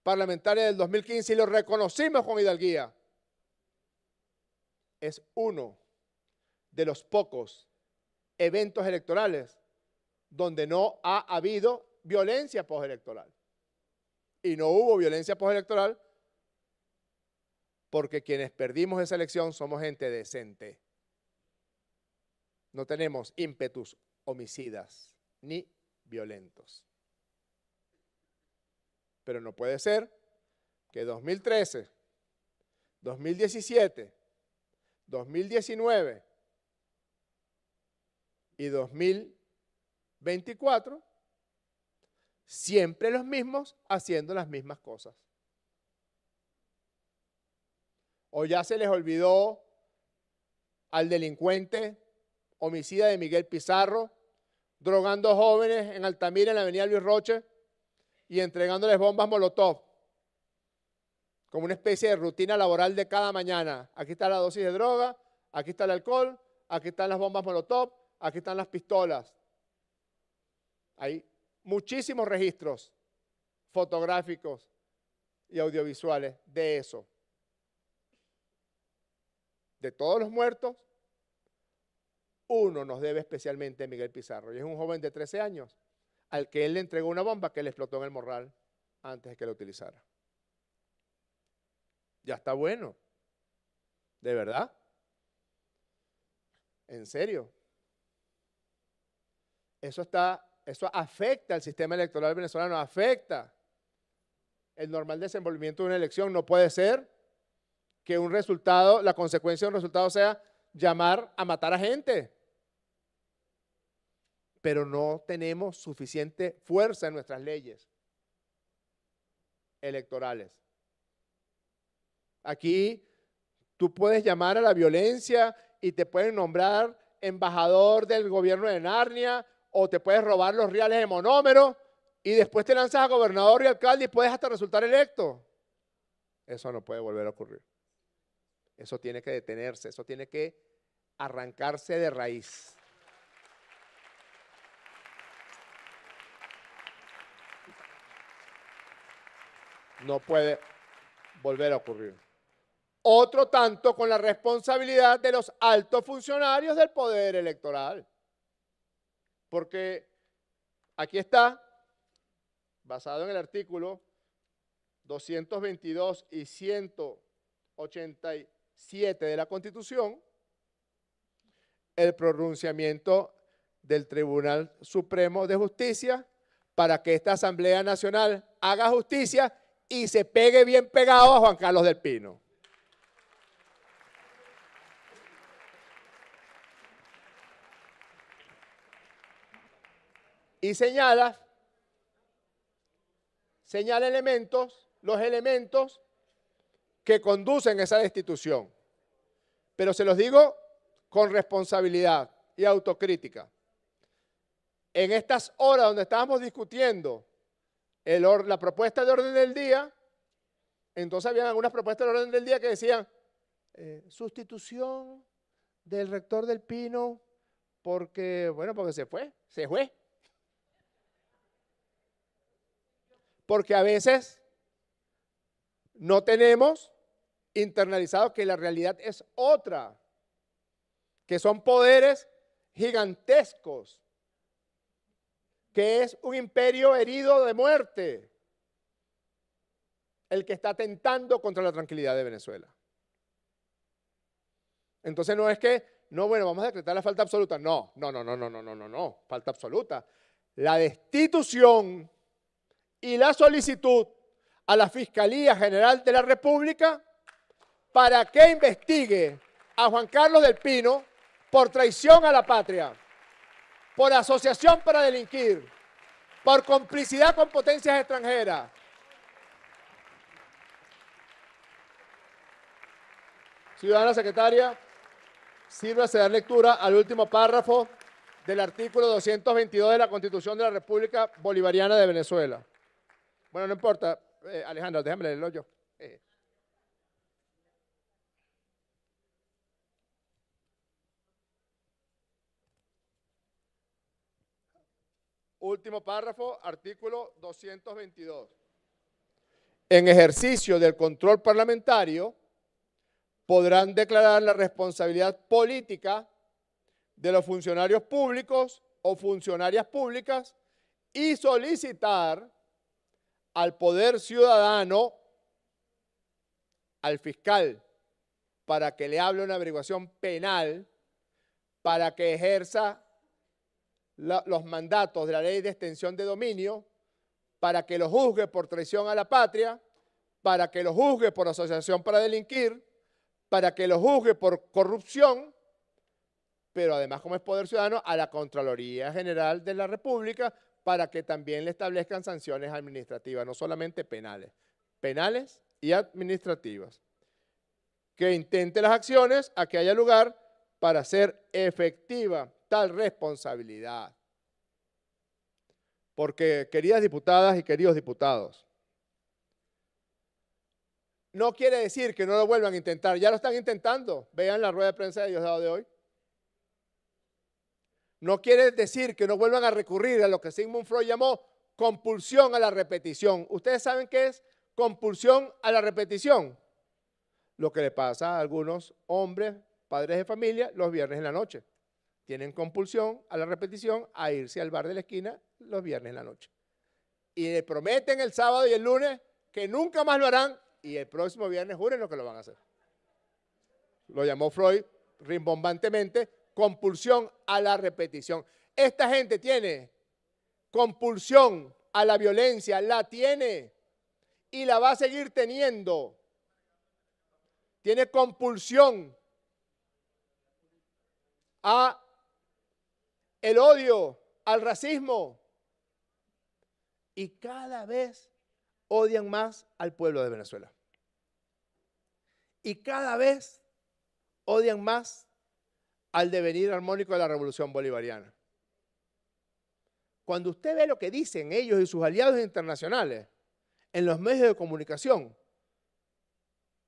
parlamentaria del 2015 y lo reconocimos con hidalguía. Es uno de los pocos eventos electorales donde no ha habido violencia postelectoral. Y no hubo violencia postelectoral porque quienes perdimos esa elección somos gente decente. No tenemos ímpetus homicidas ni violentos. Pero no puede ser que 2013, 2017, 2019 y 2024 siempre los mismos haciendo las mismas cosas. O ya se les olvidó al delincuente homicida de Miguel Pizarro, drogando jóvenes en Altamira, en la avenida Luis Roche, y entregándoles bombas Molotov, como una especie de rutina laboral de cada mañana. Aquí está la dosis de droga, aquí está el alcohol, aquí están las bombas Molotov, aquí están las pistolas. Hay muchísimos registros fotográficos y audiovisuales de eso. De todos los muertos, uno nos debe especialmente a Miguel Pizarro, y es un joven de 13 años, al que él le entregó una bomba que le explotó en el morral antes de que la utilizara. Ya está bueno. ¿De verdad? ¿En serio? Eso afecta al sistema electoral venezolano, afecta el normal desenvolvimiento de una elección. No puede ser que un resultado, la consecuencia de un resultado sea llamar a matar a gente. Pero no tenemos suficiente fuerza en nuestras leyes electorales. Aquí tú puedes llamar a la violencia y te pueden nombrar embajador del gobierno de Narnia, o te puedes robar los reales de monómero y después te lanzas a gobernador y alcalde y puedes hasta resultar electo. Eso no puede volver a ocurrir. Eso tiene que detenerse, eso tiene que arrancarse de raíz. No puede volver a ocurrir. Otro tanto con la responsabilidad de los altos funcionarios del poder electoral. Porque aquí está, basado en el artículo 222 y 187 de la Constitución, el pronunciamiento del Tribunal Supremo de Justicia para que esta Asamblea Nacional haga justicia y se pegue bien pegado a Juan Carlos del Pino. Y señala los elementos que conducen a esa destitución. Pero se los digo con responsabilidad y autocrítica. En estas horas donde estábamos discutiendo la propuesta de orden del día, entonces habían algunas propuestas de orden del día que decían sustitución del rector del Pino porque se fue. Porque a veces no tenemos internalizado que la realidad es otra, que son poderes gigantescos, que es un imperio herido de muerte, el que está atentando contra la tranquilidad de Venezuela. Entonces no es que, vamos a decretar la falta absoluta. No, falta absoluta. La destitución y la solicitud a la Fiscalía General de la República para que investigue a Juan Carlos del Pino por traición a la patria, por asociación para delinquir, por complicidad con potencias extranjeras. Ciudadana secretaria, sírvase dar lectura al último párrafo del artículo 222 de la Constitución de la República Bolivariana de Venezuela. Bueno, no importa, Alejandro, déjame leerlo yo. Último párrafo, artículo 222. En ejercicio del control parlamentario, podrán declarar la responsabilidad política de los funcionarios públicos o funcionarias públicas y solicitar al Poder Ciudadano, al fiscal, para que le hable una averiguación penal, para que ejerza los mandatos de la Ley de Extensión de Dominio, para que lo juzgue por traición a la patria, para que lo juzgue por asociación para delinquir, para que lo juzgue por corrupción, pero además, como es Poder Ciudadano, a la Contraloría General de la República, para que también le establezcan sanciones administrativas, no solamente penales, penales y administrativas. Que intente las acciones a que haya lugar para hacer efectiva tal responsabilidad. Porque, queridas diputadas y queridos diputados, no quiere decir que no lo vuelvan a intentar, ya lo están intentando. Vean la rueda de prensa de Diosdado de hoy. No quiere decir que no vuelvan a recurrir a lo que Sigmund Freud llamó compulsión a la repetición. ¿Ustedes saben qué es compulsión a la repetición? Lo que le pasa a algunos hombres, padres de familia, los viernes en la noche. Tienen compulsión a la repetición a irse al bar de la esquina los viernes en la noche. Y le prometen el sábado y el lunes que nunca más lo harán y el próximo viernes juren lo que lo van a hacer. Lo llamó Freud rimbombantemente compulsión a la repetición. Esta gente tiene compulsión a la violencia, la tiene y la va a seguir teniendo. Tiene compulsión a el odio, al racismo y cada vez odian más al pueblo de Venezuela. Y cada vez odian más al devenir armónico de la revolución bolivariana. Cuando usted ve lo que dicen ellos y sus aliados internacionales en los medios de comunicación,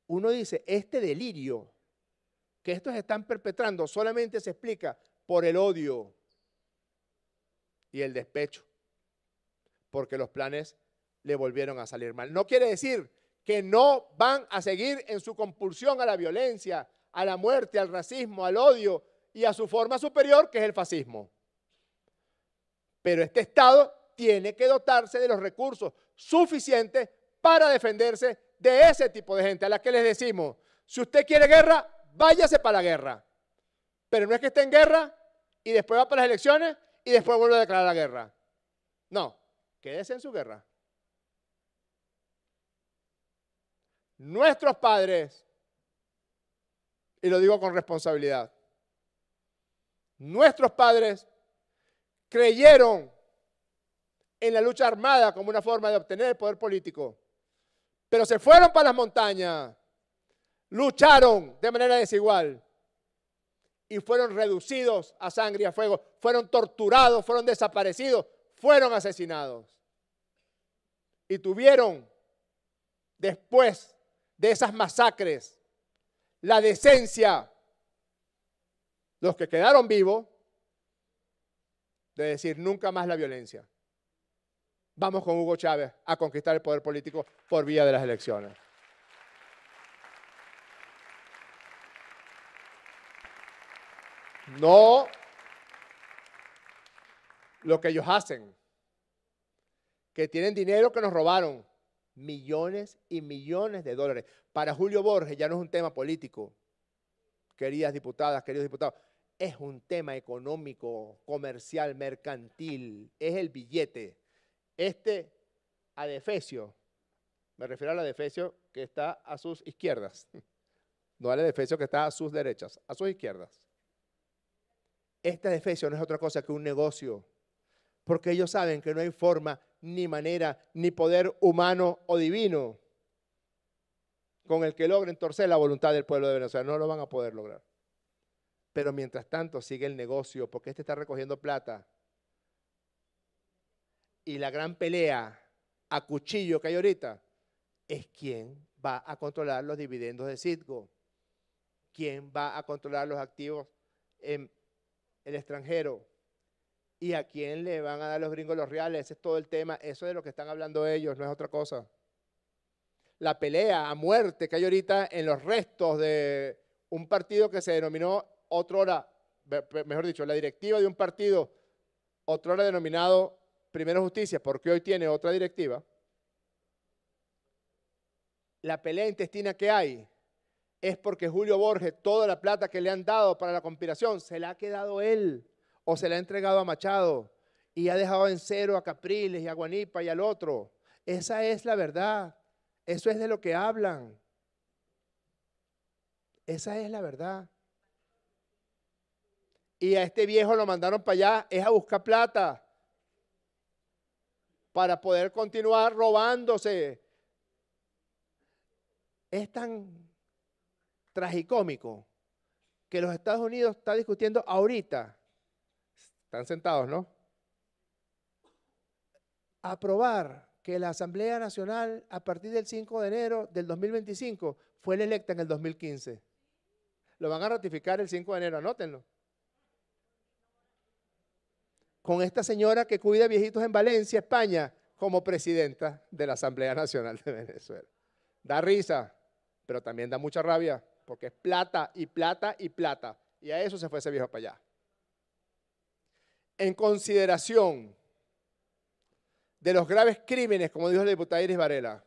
uno dice, este delirio que estos están perpetrando solamente se explica por el odio y el despecho, porque los planes le volvieron a salir mal. No quiere decir que no van a seguir en su compulsión a la violencia, a la muerte, al racismo, al odio y a su forma superior, que es el fascismo. Pero este Estado tiene que dotarse de los recursos suficientes para defenderse de ese tipo de gente a la que les decimos, si usted quiere guerra, váyase para la guerra. Pero no es que esté en guerra y después va para las elecciones y después vuelve a declarar la guerra. No, quédese en su guerra. Nuestros padres, y lo digo con responsabilidad, nuestros padres creyeron en la lucha armada como una forma de obtener el poder político, pero se fueron para las montañas, lucharon de manera desigual y fueron reducidos a sangre y a fuego, fueron torturados, fueron desaparecidos, fueron asesinados. Y tuvieron, después de esas masacres, la decencia, los que quedaron vivos, de decir nunca más la violencia. Vamos con Hugo Chávez a conquistar el poder político por vía de las elecciones. No lo que ellos hacen, que tienen dinero que nos robaron, millones y millones de dólares. Para Julio Borges ya no es un tema político, queridas diputadas, queridos diputados, es un tema económico, comercial, mercantil, es el billete. Este adefesio, me refiero al adefesio que está a sus izquierdas, no al adefesio que está a sus derechas, a sus izquierdas. Este adefesio no es otra cosa que un negocio, porque ellos saben que no hay forma, ni manera, ni poder humano o divino con el que logren torcer la voluntad del pueblo de Venezuela. No lo van a poder lograr. Pero mientras tanto sigue el negocio, porque este está recogiendo plata. Y la gran pelea a cuchillo que hay ahorita es quién va a controlar los dividendos de Citgo, quién va a controlar los activos en el extranjero y a quién le van a dar los gringos los reales. Ese es todo el tema, eso es de lo que están hablando ellos, no es otra cosa. La pelea a muerte que hay ahorita en los restos de un partido que se denominó otrora, mejor dicho, la directiva de un partido otrora denominado Primero Justicia, porque hoy tiene otra directiva. La pelea intestina que hay es porque Julio Borges, toda la plata que le han dado para la conspiración, se la ha quedado él o se la ha entregado a Machado y ha dejado en cero a Capriles y a Guanipa y al otro. Esa es la verdad. Eso es de lo que hablan. Esa es la verdad. Y a este viejo lo mandaron para allá, es a buscar plata para poder continuar robándose. Es tan tragicómico que los Estados Unidos está discutiendo ahorita, están sentados, ¿no? Aprobar que la Asamblea Nacional a partir del 5 de enero del 2025 fue electa en el 2015. Lo van a ratificar el 5 de enero, anótenlo. Con esta señora que cuida viejitos en Valencia, España, como presidenta de la Asamblea Nacional de Venezuela. Da risa, pero también da mucha rabia, porque es plata y plata y plata. Y a eso se fue ese viejo para allá. En consideración de los graves crímenes, como dijo la diputada Iris Varela,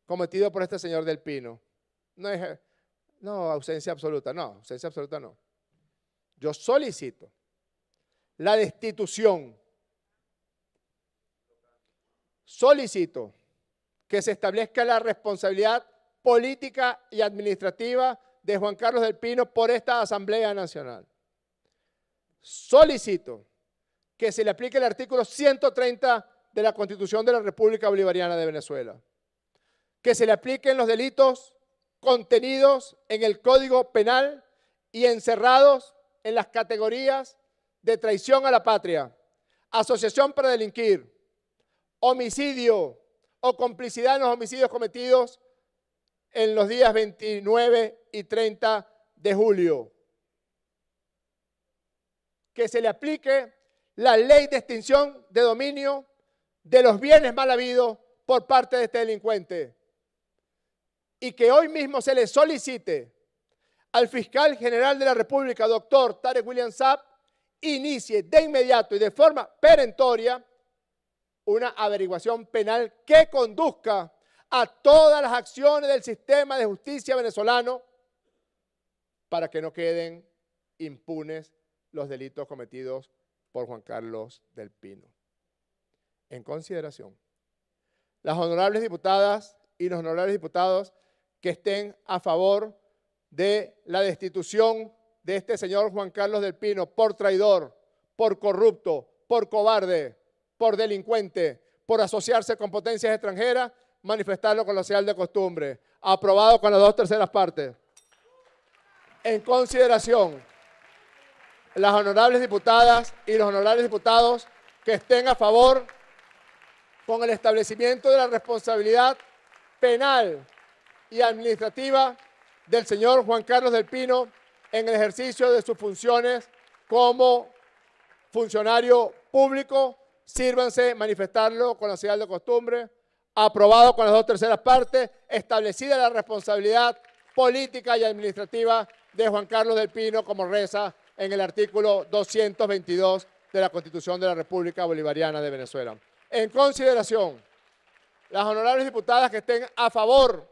cometidos por este señor del Pino, no, ausencia absoluta no. Yo solicito la destitución. Solicito que se establezca la responsabilidad política y administrativa de Juan Carlos del Pino por esta Asamblea Nacional. Solicito que se le aplique el artículo 130 de la Constitución de la República Bolivariana de Venezuela. Que se le apliquen los delitos contenidos en el Código Penal y encerrados en las categorías de traición a la patria, asociación para delinquir, homicidio o complicidad en los homicidios cometidos en los días 29 y 30 de julio. Que se le aplique la ley de extinción de dominio de los bienes mal habidos por parte de este delincuente. Y que hoy mismo se le solicite al fiscal general de la República, doctor Tarek William Saab, inicie de inmediato y de forma perentoria una averiguación penal que conduzca a todas las acciones del sistema de justicia venezolano para que no queden impunes los delitos cometidos por Juan Carlos del Pino. En consideración, las honorables diputadas y los honorables diputados que estén a favor de la destitución de este señor Juan Carlos del Pino por traidor, por corrupto, por cobarde, por delincuente, por asociarse con potencias extranjeras, manifestarlo con la señal de costumbre. Aprobado con las 2/3 partes. En consideración, las honorables diputadas y los honorables diputados que estén a favor con el establecimiento de la responsabilidad penal y administrativa del señor Juan Carlos del Pino en el ejercicio de sus funciones como funcionario público, sírvanse manifestarlo con la señal de costumbre. Aprobado con las 2/3 partes, establecida la responsabilidad política y administrativa de Juan Carlos del Pino como reza en el artículo 222 de la Constitución de la República Bolivariana de Venezuela. En consideración, las honorables diputadas que estén a favor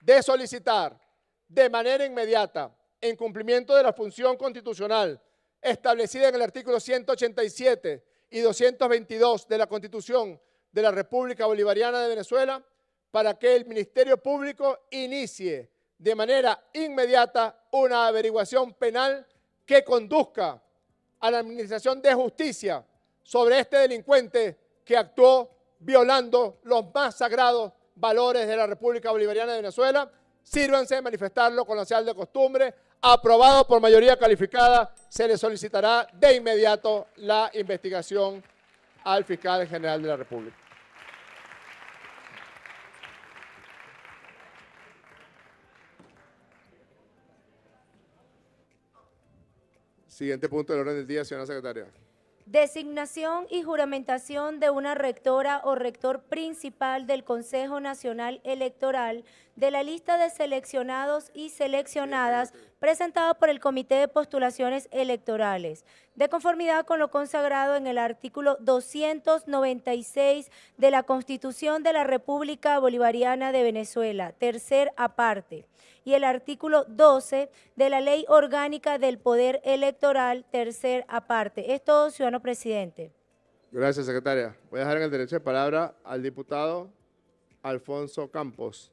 de solicitar de manera inmediata, en cumplimiento de la función constitucional establecida en el artículo 187 y 222 de la Constitución de la República Bolivariana de Venezuela, para que el Ministerio Público inicie de manera inmediata una averiguación penal que conduzca a la administración de justicia sobre este delincuente que actuó violando los más sagrados valores de la República Bolivariana de Venezuela. Sírvanse de manifestarlo con la señal de costumbre. Aprobado por mayoría calificada, se le solicitará de inmediato la investigación al fiscal general de la República. Siguiente punto del orden del día, señora secretaria. Designación y juramentación de una rectora o rector principal del Consejo Nacional Electoral de la lista de seleccionados y seleccionadas presentada por el Comité de Postulaciones Electorales, de conformidad con lo consagrado en el artículo 296 de la Constitución de la República Bolivariana de Venezuela, tercer aparte, y el artículo 12 de la Ley Orgánica del Poder Electoral, tercer aparte. Es todo, ciudadano presidente. Gracias, secretaria. Voy a dejar en el derecho de palabra al diputado Alfonso Campos.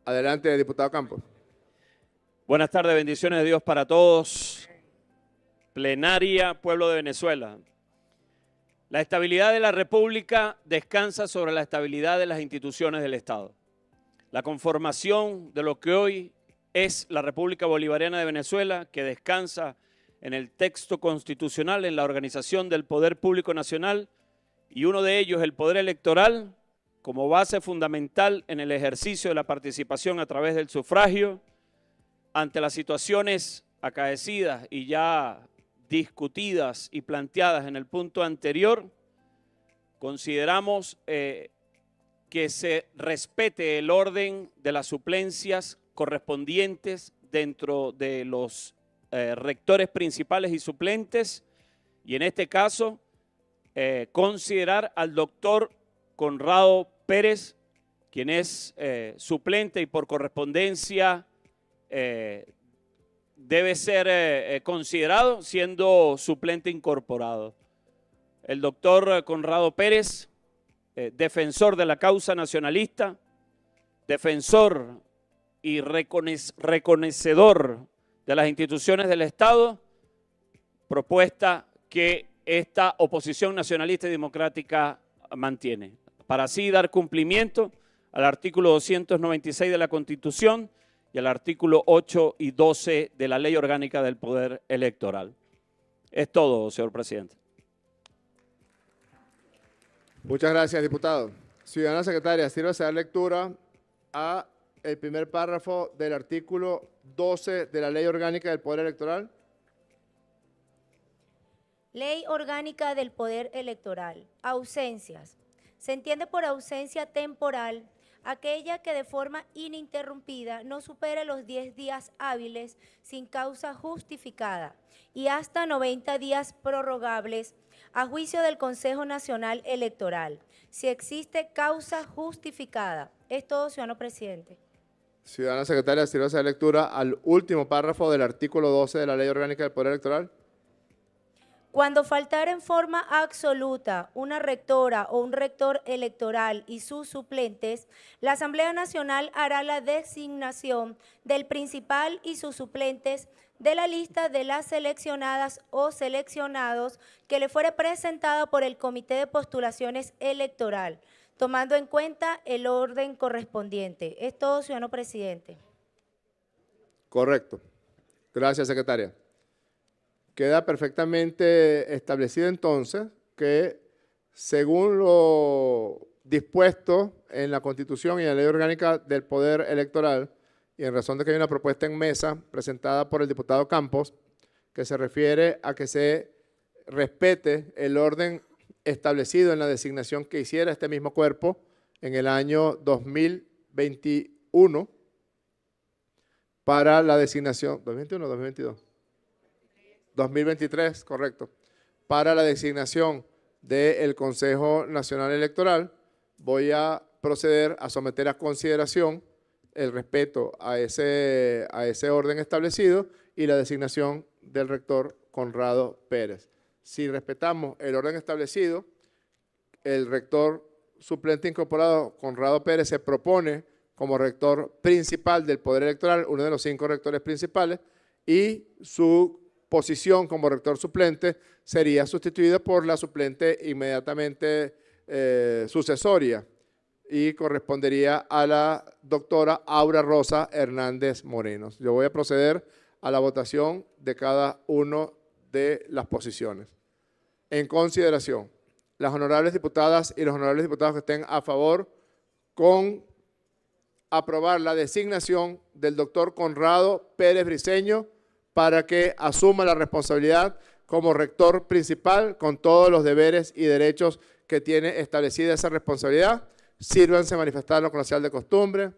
Adelante, diputado Campos. Buenas tardes, bendiciones de Dios para todos. Plenaria, pueblo de Venezuela. La estabilidad de la República descansa sobre la estabilidad de las instituciones del Estado. La conformación de lo que hoy es la República Bolivariana de Venezuela, que descansa en el texto constitucional, en la organización del poder público nacional, y uno de ellos, el poder electoral, como base fundamental en el ejercicio de la participación a través del sufragio, ante las situaciones acaecidas y ya discutidas y planteadas en el punto anterior, consideramos que se respete el orden de las suplencias correspondientes dentro de los rectores principales y suplentes, y en este caso considerar al doctor Conrado Pérez, quien es suplente y por correspondencia debe ser considerado siendo suplente incorporado. El doctor Conrado Pérez, defensor de la causa nacionalista, defensor y reconocedor de las instituciones del Estado, propuesta que esta oposición nacionalista y democrática mantiene, para así dar cumplimiento al artículo 296 de la Constitución y al artículo 8 y 12 de la Ley Orgánica del Poder Electoral. Es todo, señor presidente. Muchas gracias, diputado. Ciudadana secretaria, sírvase a dar lectura a el primer párrafo del artículo 12 de la Ley Orgánica del Poder Electoral. Ley Orgánica del Poder Electoral. Ausencias. Se entiende por ausencia temporal aquella que de forma ininterrumpida no supere los 10 días hábiles sin causa justificada y hasta 90 días prorrogables a juicio del Consejo Nacional Electoral, si existe causa justificada. Es todo, ciudadano presidente. Ciudadana secretaria, sírvase a dar lectura al último párrafo del artículo 12 de la Ley Orgánica del Poder Electoral. Cuando faltara en forma absoluta una rectora o un rector electoral y sus suplentes, la Asamblea Nacional hará la designación del principal y sus suplentes de la lista de las seleccionadas o seleccionados que le fuere presentada por el Comité de Postulaciones Electoral, tomando en cuenta el orden correspondiente. Es todo, ciudadano presidente. Correcto. Gracias, secretaria. Queda perfectamente establecido entonces que, según lo dispuesto en la Constitución y en la Ley Orgánica del Poder Electoral, y en razón de que hay una propuesta en mesa presentada por el diputado Campos, que se refiere a que se respete el orden establecido en la designación que hiciera este mismo cuerpo en el año 2021 para la designación, ¿2021 o 2022? 2023, correcto, para la designación del Consejo Nacional Electoral. Voy a proceder a someter a consideración el respeto a ese orden establecido y la designación del rector Conrado Pérez. Si respetamos el orden establecido, el rector suplente incorporado Conrado Pérez se propone como rector principal del Poder Electoral, uno de los 5 rectores principales, y su posición como rector suplente sería sustituida por la suplente inmediatamente sucesoria y correspondería a la doctora Aura Rosa Hernández Morenos. Yo voy a proceder a la votación de cada una de las posiciones. En consideración, las honorables diputadas y los honorables diputados que estén a favor con aprobar la designación del doctor Conrado Pérez Briceño para que asuma la responsabilidad como rector principal con todos los deberes y derechos que tiene establecida esa responsabilidad. Sírvanse a manifestarlo con la señal de costumbre.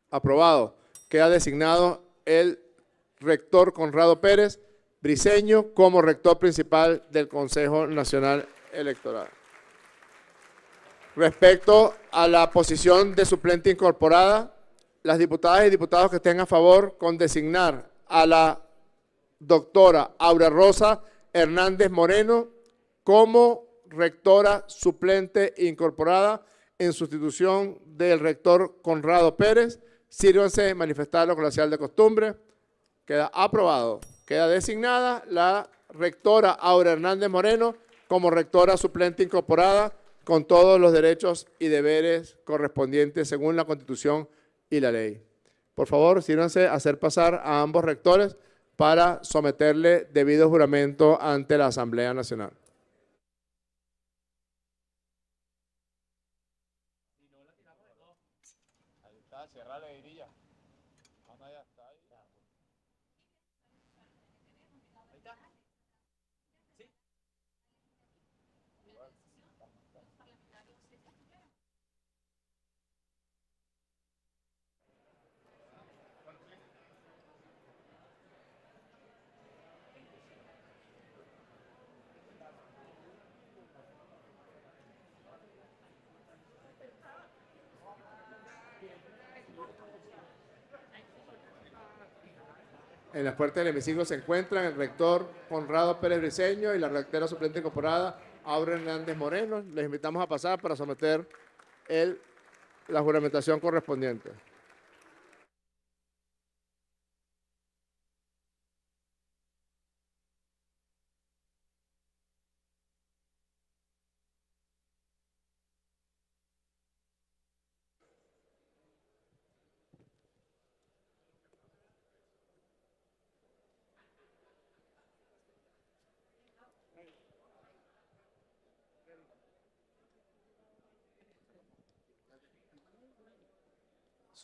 Aprobado. Queda designado el rector Conrado Pérez Briceño como rector principal del Consejo Nacional Electoral. Respecto a la posición de suplente incorporada, las diputadas y diputados que estén a favor con designar a la doctora Aura Rosa Hernández Moreno como rectora suplente incorporada en sustitución del rector Conrado Pérez, sírvanse manifestarlo con la señal de costumbre. Queda aprobado. Queda designada la rectora Aura Hernández Moreno como rectora suplente incorporada con todos los derechos y deberes correspondientes según la Constitución y la ley. Por favor, sírvanse a hacer pasar a ambos rectores para someterle debido juramento ante la Asamblea Nacional. En las puertas del hemiciclo se encuentran el rector Conrado Pérez Briceño y la rectora suplente incorporada Aura Hernández Moreno. Les invitamos a pasar para someter la juramentación correspondiente.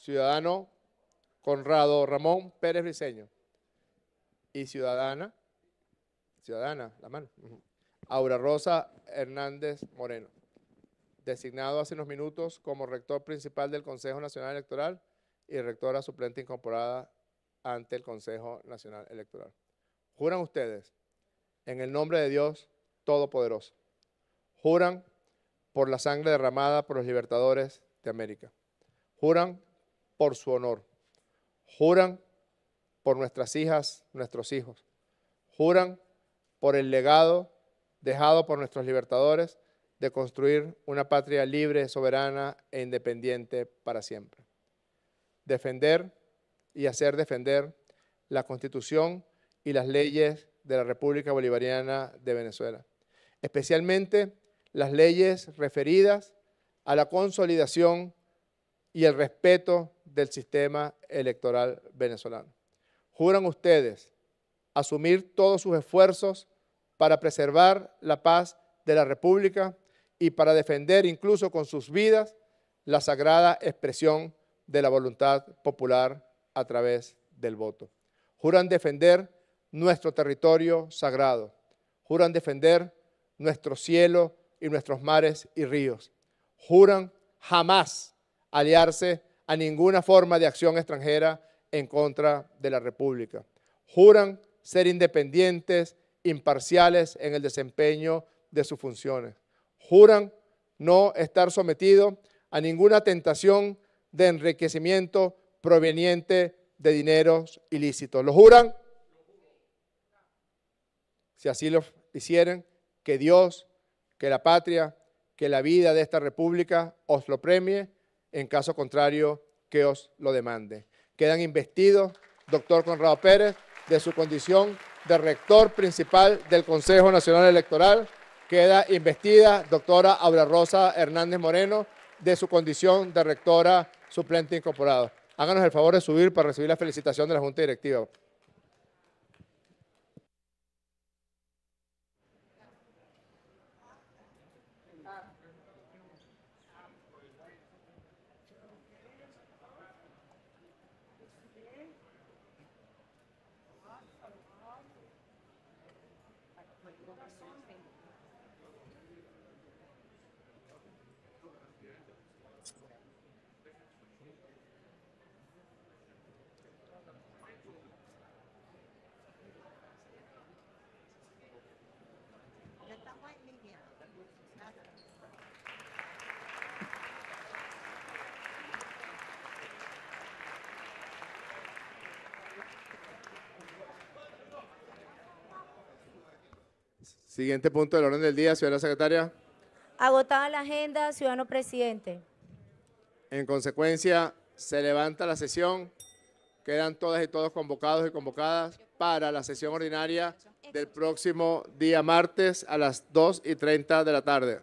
Ciudadano Conrado Ramón Pérez Briceño y ciudadana, la mano, Aura Rosa Hernández Moreno, designado hace unos minutos como rector principal del Consejo Nacional Electoral y rectora suplente incorporada ante el Consejo Nacional Electoral. Juran ustedes, en el nombre de Dios Todopoderoso, juran por la sangre derramada por los libertadores de América, juran por su honor, juran por nuestras hijas, nuestros hijos, juran por el legado dejado por nuestros libertadores de construir una patria libre, soberana e independiente para siempre. Defender y hacer defender la Constitución y las leyes de la República Bolivariana de Venezuela, especialmente las leyes referidas a la consolidación y el respeto del sistema electoral venezolano. Juran ustedes asumir todos sus esfuerzos para preservar la paz de la República y para defender incluso con sus vidas la sagrada expresión de la voluntad popular a través del voto. Juran defender nuestro territorio sagrado, juran defender nuestro cielo y nuestros mares y ríos, juran jamás aliarse a ninguna forma de acción extranjera en contra de la República. Juran ser independientes, imparciales en el desempeño de sus funciones. Juran no estar sometidos a ninguna tentación de enriquecimiento proveniente de dineros ilícitos. ¿Lo juran? Si así lo hicieran, que Dios, que la patria, que la vida de esta República os lo premie. En caso contrario, que os lo demande. Quedan investidos, doctor Conrado Pérez, de su condición de rector principal del Consejo Nacional Electoral. Queda investida, doctora Aura Rosa Hernández Moreno, de su condición de rectora suplente incorporada. Háganos el favor de subir para recibir la felicitación de la Junta Directiva. Siguiente punto del orden del día, señora secretaria. Agotada la agenda, ciudadano presidente. En consecuencia, se levanta la sesión Quedan todas y todos convocados y convocadas para la sesión ordinaria del próximo día martes a las 2:30 de la tarde.